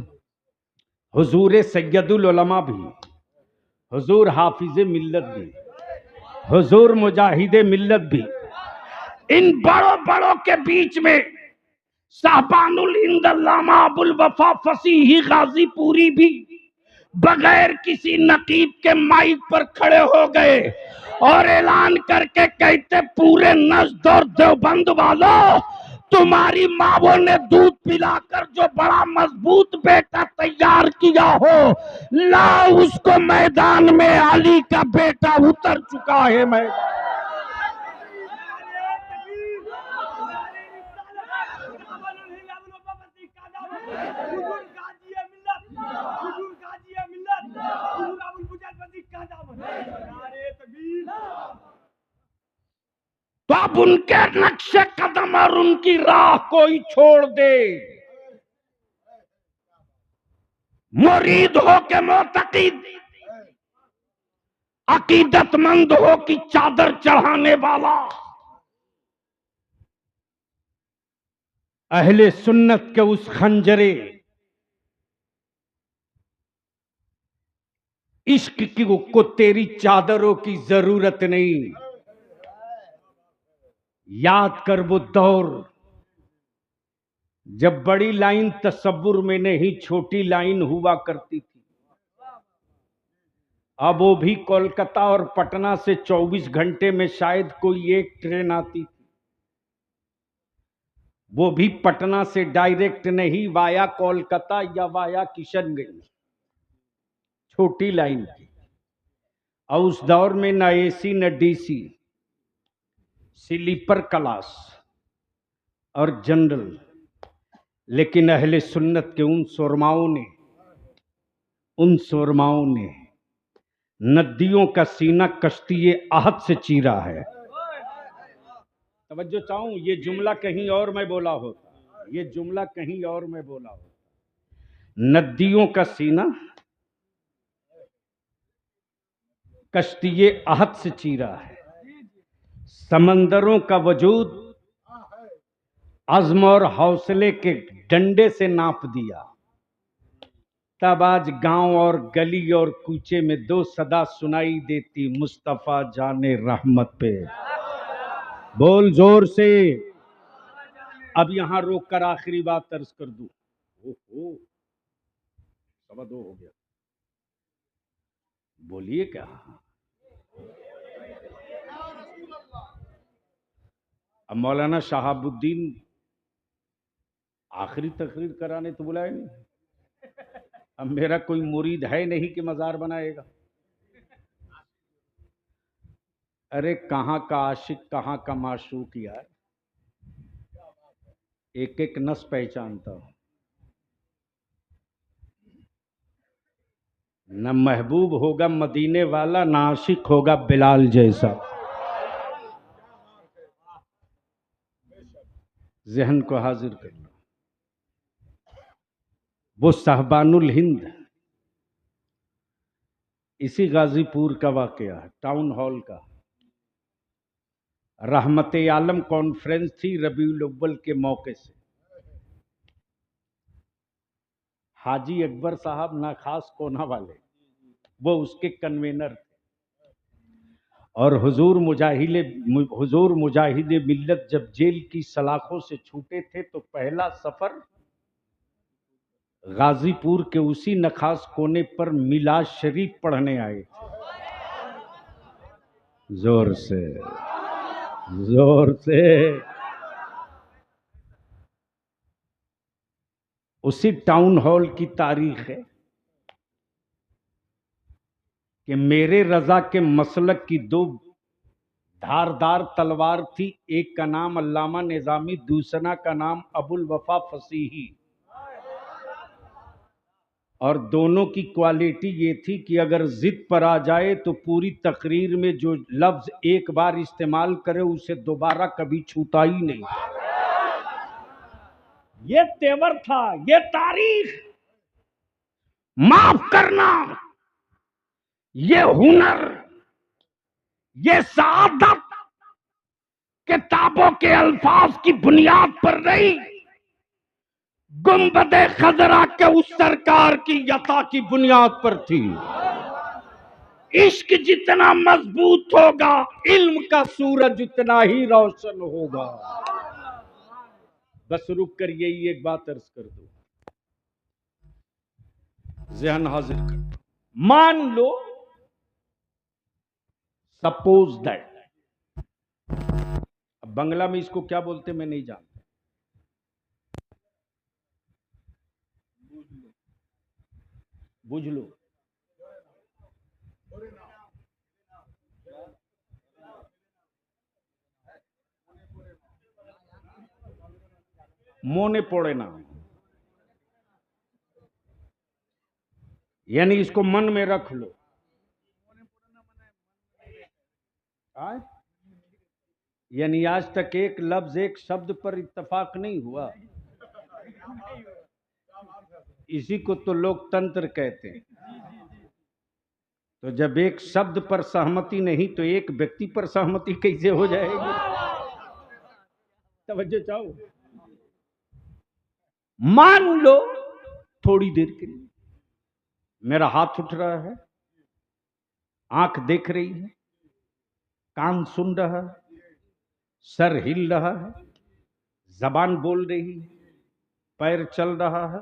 [SPEAKER 1] हुजूर सैयदुल उलमा भी, हुजूर हाफिज मिल्लत भी, हुजूर मुजाहिद मिल्लत भी, इन बड़ों बड़ों के बीच में साहबानुल हिंद अल्लामा अबुल वफा फसीही गाजीपुरी भी बगैर किसी नकीब के माइक पर खड़े हो गए और ऐलान करके कहते, पूरे नज़्द और देवबंद वालों, तुम्हारी मावों ने दूध पिलाकर जो बड़ा मजबूत बेटा तैयार किया हो, लाओ उसको मैदान में, अली का बेटा उतर चुका है। मैं तो अब उनके नक्शे कदम और उनकी राह कोई छोड़ दे। मुरीद हो के मोतकीद, अकीदतमंद हो कि चादर चढ़ाने वाला, अहले सुन्नत के उस खंजरे इश्क की को तेरी चादरों की जरूरत नहीं। याद कर वो दौर जब बड़ी लाइन तसव्वुर में नहीं छोटी लाइन हुआ करती थी। अब वो भी कोलकाता और पटना से 24 घंटे में शायद कोई एक ट्रेन आती थी। वो भी पटना से डायरेक्ट नहीं, वाया कोलकाता या वाया किशनगंज, छोटी लाइन की। और उस दौर में न एसी न डीसी, स्लीपर क्लास और जनरल। लेकिन अहले सुन्नत के उन सुरमाओं ने नदियों का सीना कश्ती आहद से चीरा है। तवज्जो चाहूं, ये जुमला कहीं और मैं बोला होता, ये जुमला कहीं और मैं बोला होता। नदियों का सीना कश्ती आहद से चीरा है, समंदरों का वजूद अज़्म और हौसले के डंडे से नाप दिया। तब आज गांव और गली और कूचे में दो सदा सुनाई देती, मुस्तफा जाने रहमत पे। बोल जोर से। अब यहां रोक कर आखिरी बात अर्ज कर दूं। ओहो, 2:15 हो गया, बोलिए क्या। अब मौलाना शहाबुद्दीन आखिरी तकरीर कराने तो बुलाए नहीं। अब मेरा कोई मुरीद है नहीं कि मजार बनाएगा। अरे कहां का आशिक, कहां का माशूक यार, एक एक नस पहचानता हूं। न महबूब होगा मदीने वाला, न आशिक होगा बिलाल जैसा। जहन को हाजिर कर लो। वो साहबानुल हिंद, इसी गाजीपुर का वाकया है, टाउन हॉल का। रहमत आलम कॉन्फ्रेंस थी रबीउल अव्वल के मौके से। हाजी अकबर साहब ना खास कोना वाले, वो उसके कन्वेनर थे। और हुजूर मुजाहिद मिल्लत जब जेल की सलाखों से छूटे थे तो पहला सफर गाजीपुर के उसी नखास कोने पर मिलाद शरीफ पढ़ने आए थे। जोर से, जोर से। उसी टाउन हॉल की तारीख है कि मेरे रजा के मसलक की दो धारदार तलवार थी। एक का नाम अल्लामा निजामी, दूसरा का नाम अबुल वफा फसीही। और दोनों की क्वालिटी ये थी कि अगर जिद पर आ जाए तो पूरी तकरीर में जो लफ्ज एक बार इस्तेमाल करे उसे दोबारा कभी छूता ही नहीं। ये तेवर था, ये तारीख, माफ करना, ये हुनर, ये सआदत किताबों के अल्फाज की बुनियाद पर नहीं, गुंबदे खजरा के उस सरकार की यता की बुनियाद पर थी। इश्क जितना मजबूत होगा, इल्म का सूरज उतना ही रोशन होगा। बस रुक कर यही एक बात अर्ज कर दो, ज़हन हाजिर कर दो। मान लो, सपोज दैट, अब बंगला में इसको क्या बोलते मैं नहीं जानता, बुझ लो। मोने पड़े ना, यानी इसको मन में रख लो। यानी आज तक एक लफ्ज एक शब्द पर इत्तेफाक नहीं हुआ। इसी को तो लोकतंत्र कहते हैं। तो जब एक शब्द पर सहमति नहीं तो एक व्यक्ति पर सहमति कैसे हो जाएगी। तवज्जो चाहो। मान लो थोड़ी देर के लिए मेरा हाथ उठ रहा है, आंख देख रही है, कान सुन रहा है, सर हिल रहा है, जबान बोल रही है, पैर चल रहा है,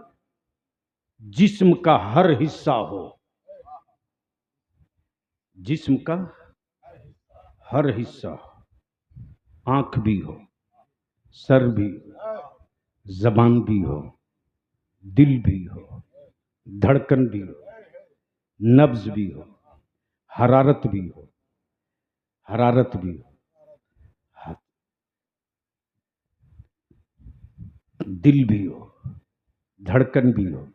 [SPEAKER 1] जिस्म का हर हिस्सा हो, जिस्म का हर हिस्सा, आंख भी हो, सर भी हो, जबान भी हो, दिल भी हो, धड़कन भी हो, नब्ज भी हो, हरारत भी हो, हरारत भी हो, दिल भी हो, धड़कन भी हो,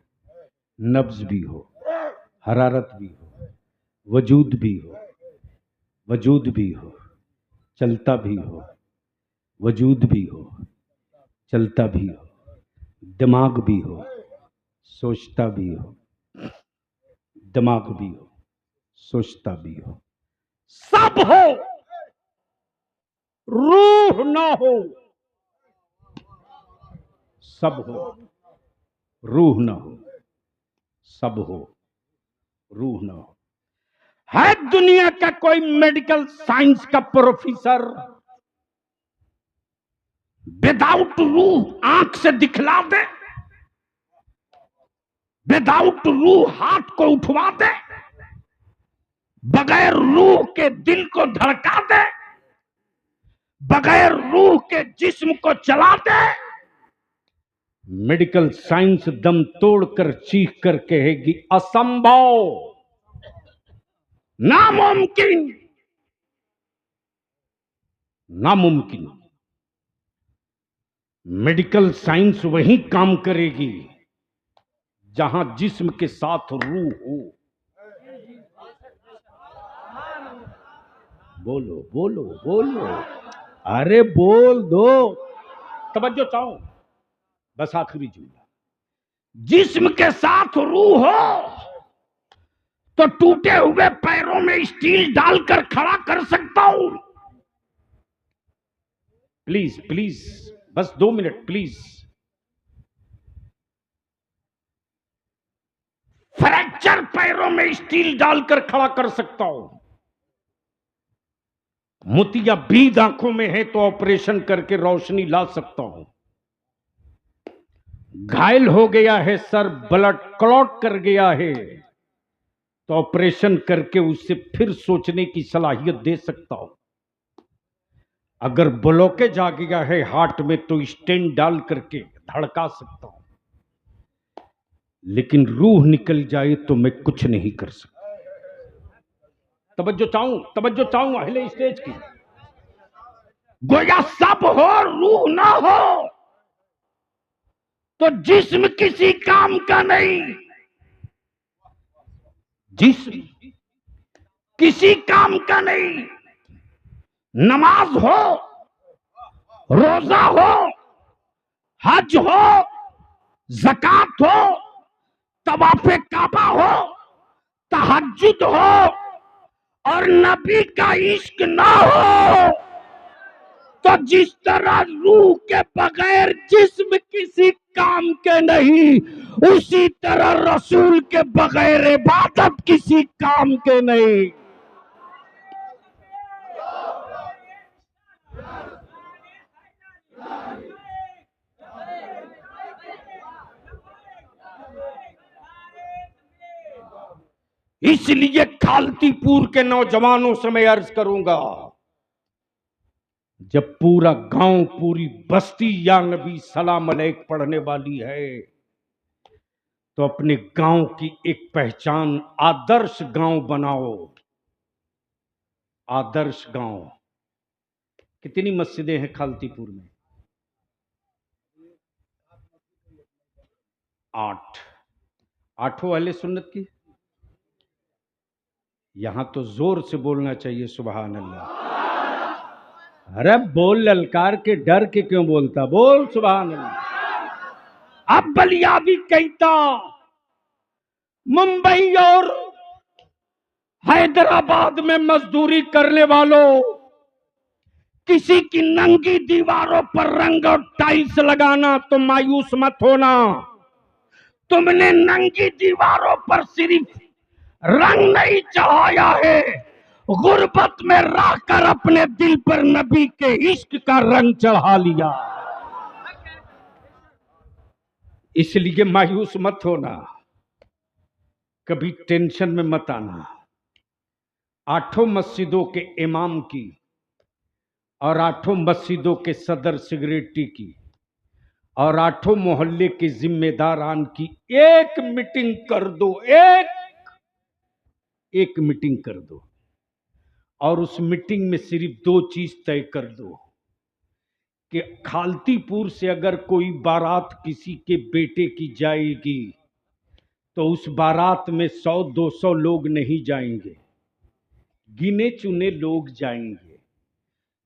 [SPEAKER 1] नब्ज भी हो, हरारत भी हो, वजूद भी हो, वजूद भी हो, चलता भी हो, वजूद भी हो, चलता भी हो, दिमाग भी हो, सोचता भी हो, दिमाग भी हो, सोचता भी हो, सब हो, रूह ना हो, सब हो, रूह ना हो, सब हो, रूह ना हो। है दुनिया का कोई मेडिकल साइंस का प्रोफेसर विदाउट रूह आंख से दिखला दे, विदाउट रूह हाथ को उठवा दे, बगैर रूह के दिल को धड़का दे, बगैर रूह के जिस्म को चला दे? मेडिकल साइंस दम तोड़कर चीख कर कहेगी असंभव, नामुमकिन, नामुमकिन। मेडिकल साइंस वहीं काम करेगी जहां जिस्म के साथ रूह हो। बोलो बोलो बोलो, अरे बोल दो, तवज्जो चाहो, बस आखिरी जुमला। जिस्म के साथ रूह हो तो टूटे हुए पैरों में स्टील डालकर खड़ा कर सकता हूं। प्लीज प्लीज, बस 2 मिनट प्लीज। फ्रैक्चर पैरों में स्टील डालकर खड़ा कर सकता हूं। मोतियाबिंद आंखों में है तो ऑपरेशन करके रोशनी ला सकता हूं। घायल हो गया है सर, ब्लड क्लॉट कर गया है तो ऑपरेशन करके उससे फिर सोचने की सलाहियत दे सकता हूं। अगर ब्लॉकेज आ गया है हार्ट में तो स्टेंट डाल करके धड़का सकता हूं, लेकिन रूह निकल जाए तो मैं कुछ नहीं कर सकता। तवज्जो चाहूं अहले स्टेज की। गोया सब हो, रूह ना हो तो जिस्म किसी काम का नहीं, जिस्म किसी काम का नहीं। नमाज हो, रोजा हो, हज हो, ज़कात हो, तवाफ़े काबा हो, तहज्जुद हो और नबी का इश्क ना हो तो जिस तरह रूह के बगैर जिस्म किसी काम के नहीं, उसी तरह रसूल के बगैर इबादत किसी काम के नहीं। इसलिए खालतीपुर के नौजवानों से मैं अर्ज करूंगा, जब पूरा गांव, पूरी बस्ती या नबी सलाम अलैक पढ़ने वाली है तो अपने गांव की एक पहचान आदर्श गांव बनाओ। आदर्श गांव। कितनी मस्जिदें हैं खालतीपुर में? 8। 8 अहले सुन्नत की। यहां तो जोर से बोलना चाहिए सुभान अल्लाह। अरे बोल, ललकार के डर के क्यों बोलता, बोल सुभान अल्लाह। अब बलिया भी कहता, मुंबई और हैदराबाद में मजदूरी करने वालों, किसी की नंगी दीवारों पर रंग और टाइल्स लगाना तो मायूस मत होना। तुमने नंगी दीवारों पर सिर्फ रंग नहीं चढ़ाया है, गुर्बत में रहकर अपने दिल पर नबी के इश्क का रंग चढ़ा लिया। इसलिए मायूस मत होना, कभी टेंशन में मत आना। 8 मस्जिदों के इमाम की और 8 मस्जिदों के सदर सिगरेटी की और 8 मोहल्ले के जिम्मेदारान की एक मीटिंग कर दो, एक मीटिंग कर दो, और उस मीटिंग में सिर्फ 2 चीज तय कर दो कि खालतीपुर से अगर कोई बारात किसी के बेटे की जाएगी तो उस बारात में 100-200 लोग नहीं जाएंगे, गिने चुने लोग जाएंगे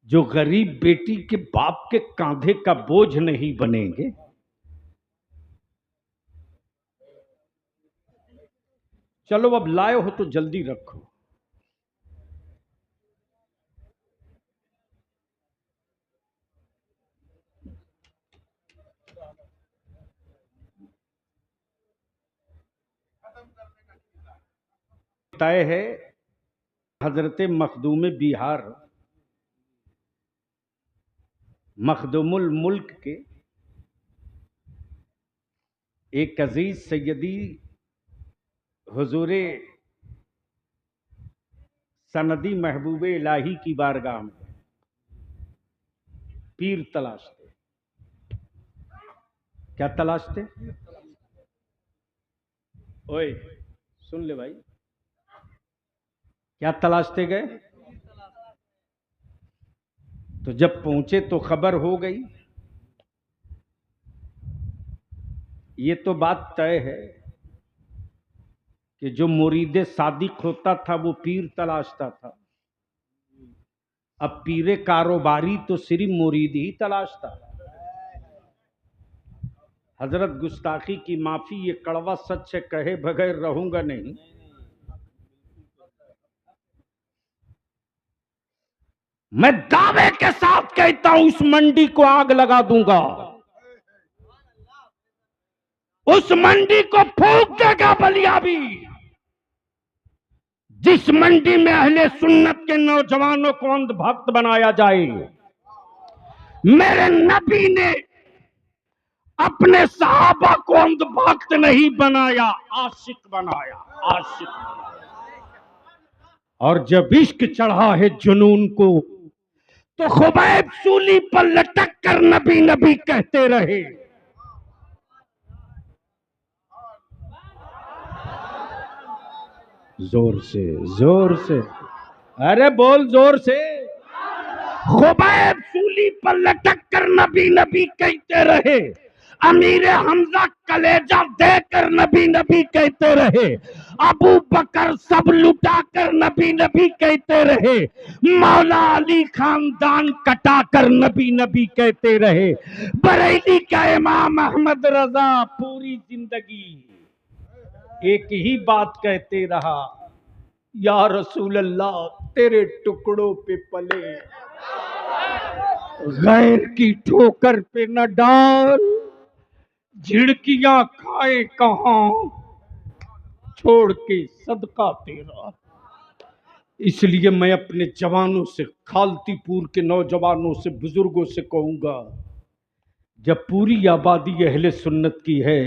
[SPEAKER 1] जो गरीब बेटी के बाप के कांधे का बोझ नहीं बनेंगे। चलो अब लाए हो तो जल्दी रखो। तय है हजरत मखदूम बिहार, मखदूमुल मुल्क के एक अजीज सैयदी हुजूरे सनदी महबूब इलाही की बारगाह में पीर तलाशते। क्या तलाशते? ओए सुन ले भाई, क्या तलाशते गए? तो जब पहुंचे तो खबर हो गई। ये तो बात तय है कि जो मुरीद सादिक होता था वो पीर तलाशता था। अब पीरे कारोबारी तो सिर्फ मुरीद ही तलाशता। हजरत गुस्ताखी की माफी, ये कड़वा सच है, कहे बगैर रहूंगा नहीं। मैं दावे के साथ कहता हूं उस मंडी को आग लगा दूंगा, उस मंडी को फूंक देगा बलिया भी, जिस मंडी में अहले सुन्नत के नौजवानों को अंधभक्त बनाया जाए। मेरे नबी ने अपने सहाबा को अंधभक्त नहीं बनाया, आशिक बनाया, आशिक बनाया। और जब इश्क चढ़ा है जुनून को तो खुबैब सूली पर लटक कर नबी नबी कहते रहे। जोर से, जोर से, अरे बोल जोर से। खुबैब सूली पर लटक कर नबी नबी कहते रहे। अमीर हमजा कलेजा देकर नबी नबी कहते रहे। अबू बकर सब लुटा कर नबी नबी कहते रहे। मौला अली खानदान कटा कर नबी नबी कहते रहे। बरेली का इमाम अहमद रजा पूरी जिंदगी एक ही बात कहते रहा, या रसूल अल्लाह तेरे टुकड़ों पे पले, गैर की ठोकर पे न डाल, झिड़कियां खाए कहां, छोड़ के सदका तेरा। इसलिए मैं अपने जवानों से, खालतीपुर के नौजवानों से, बुजुर्गों से कहूंगा, जब पूरी आबादी अहले सुन्नत की है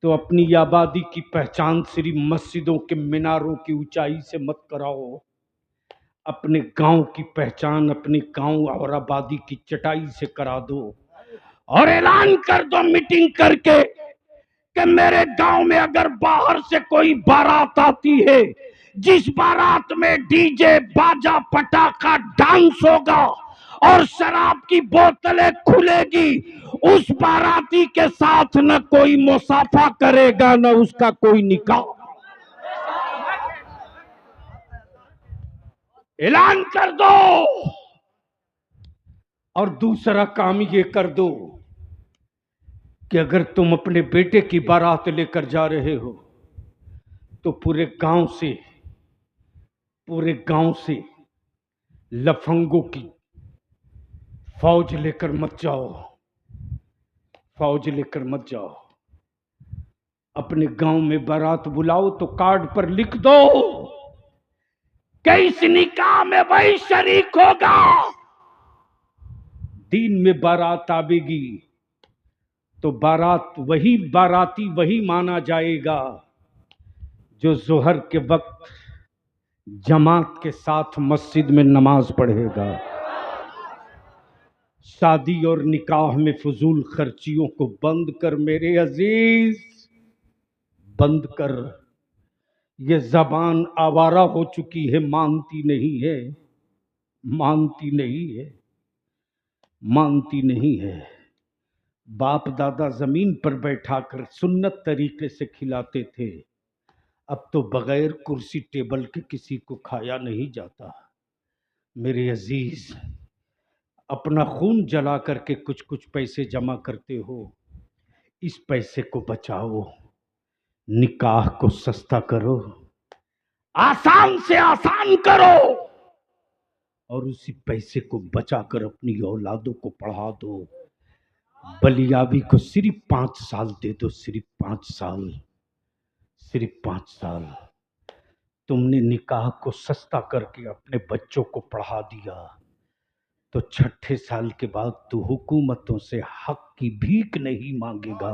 [SPEAKER 1] तो अपनी आबादी की पहचान सिर्फ मस्जिदों के मीनारों की ऊंचाई से मत कराओ। अपने गांव की पहचान अपने गांव और आबादी की चटाई से करा दो और ऐलान कर दो मीटिंग करके कि मेरे गांव में अगर बाहर से कोई बारात आती है, जिस बारात में डीजे बाजा पटाखा डांस होगा और शराब की बोतलें खुलेगी, उस बाराती के साथ न कोई मुसाफा करेगा न उसका कोई निकाह। ऐलान कर दो। और दूसरा काम ये कर दो कि अगर तुम अपने बेटे की बारात लेकर जा रहे हो तो पूरे गांव से लफंगों की फौज लेकर मत जाओ, फौज लेकर मत जाओ। अपने गांव में बारात बुलाओ तो कार्ड पर लिख दो कि इस निकाह में वही शरीक होगा। दिन में बारात आवेगी तो बाराती वही माना जाएगा जो जोहर के वक्त जमात के साथ मस्जिद में नमाज पढ़ेगा। शादी और निकाह में फजूल खर्चियों को बंद कर मेरे अजीज, बंद कर। ये जबान आवारा हो चुकी है, मानती नहीं है, मानती नहीं है, मानती नहीं है। बाप दादा जमीन पर बैठाकर सुन्नत तरीके से खिलाते थे, अब तो बगैर कुर्सी टेबल के किसी को खाया नहीं जाता। मेरे अजीज, अपना खून जला करके कुछ कुछ पैसे जमा करते हो, इस पैसे को बचाओ, निकाह को सस्ता करो, आसान से आसान करो, और उसी पैसे को बचाकर अपनी औलादों को पढ़ा दो। बलियाबी को सिर्फ 5 साल दे दो, सिर्फ 5 साल, सिर्फ 5 साल। तुमने निकाह को सस्ता करके अपने बच्चों को पढ़ा दिया तो 6ठे साल के बाद तू हुकूमतों से हक की भीख नहीं मांगेगा।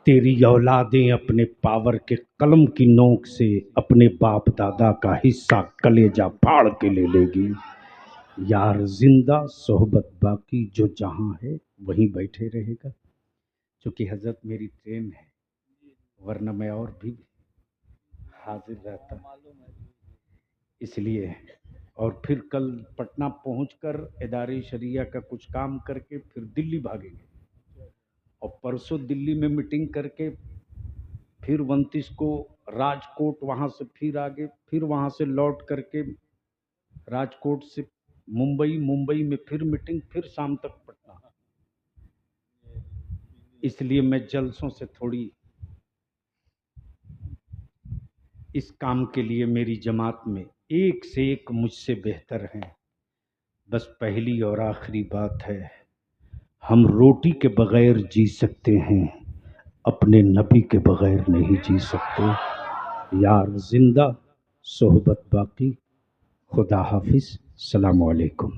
[SPEAKER 1] तेरी औलादें अपने पावर के कलम की नोक से अपने बाप दादा का हिस्सा कलेजा फाड़ के ले लेगी। यार जिंदा सोहबत बाकी, जो जहां है वहीं बैठे रहेगा। क्योंकि हजरत मेरी ट्रेन है, वरना मैं और भी हाजिर रहता, इसलिए। और फिर कल पटना पहुंचकर इदारे शरिया का कुछ काम करके फिर दिल्ली भागेंगे, और परसों दिल्ली में मीटिंग करके फिर 29 को राजकोट, वहाँ से फिर आगे, फिर वहाँ से लौट करके राजकोट से मुंबई, मुंबई में फिर मीटिंग, फिर शाम तक पटना। इसलिए मैं जलसों से थोड़ी, इस काम के लिए मेरी जमात में एक से एक मुझसे बेहतर हैं। बस पहली और आखिरी बात है, हम रोटी के बगैर जी सकते हैं, अपने नबी के बगैर नहीं जी सकते। यार जिंदा सोहबत बाकी। खुदा हाफिज। सलाम अलैकुम।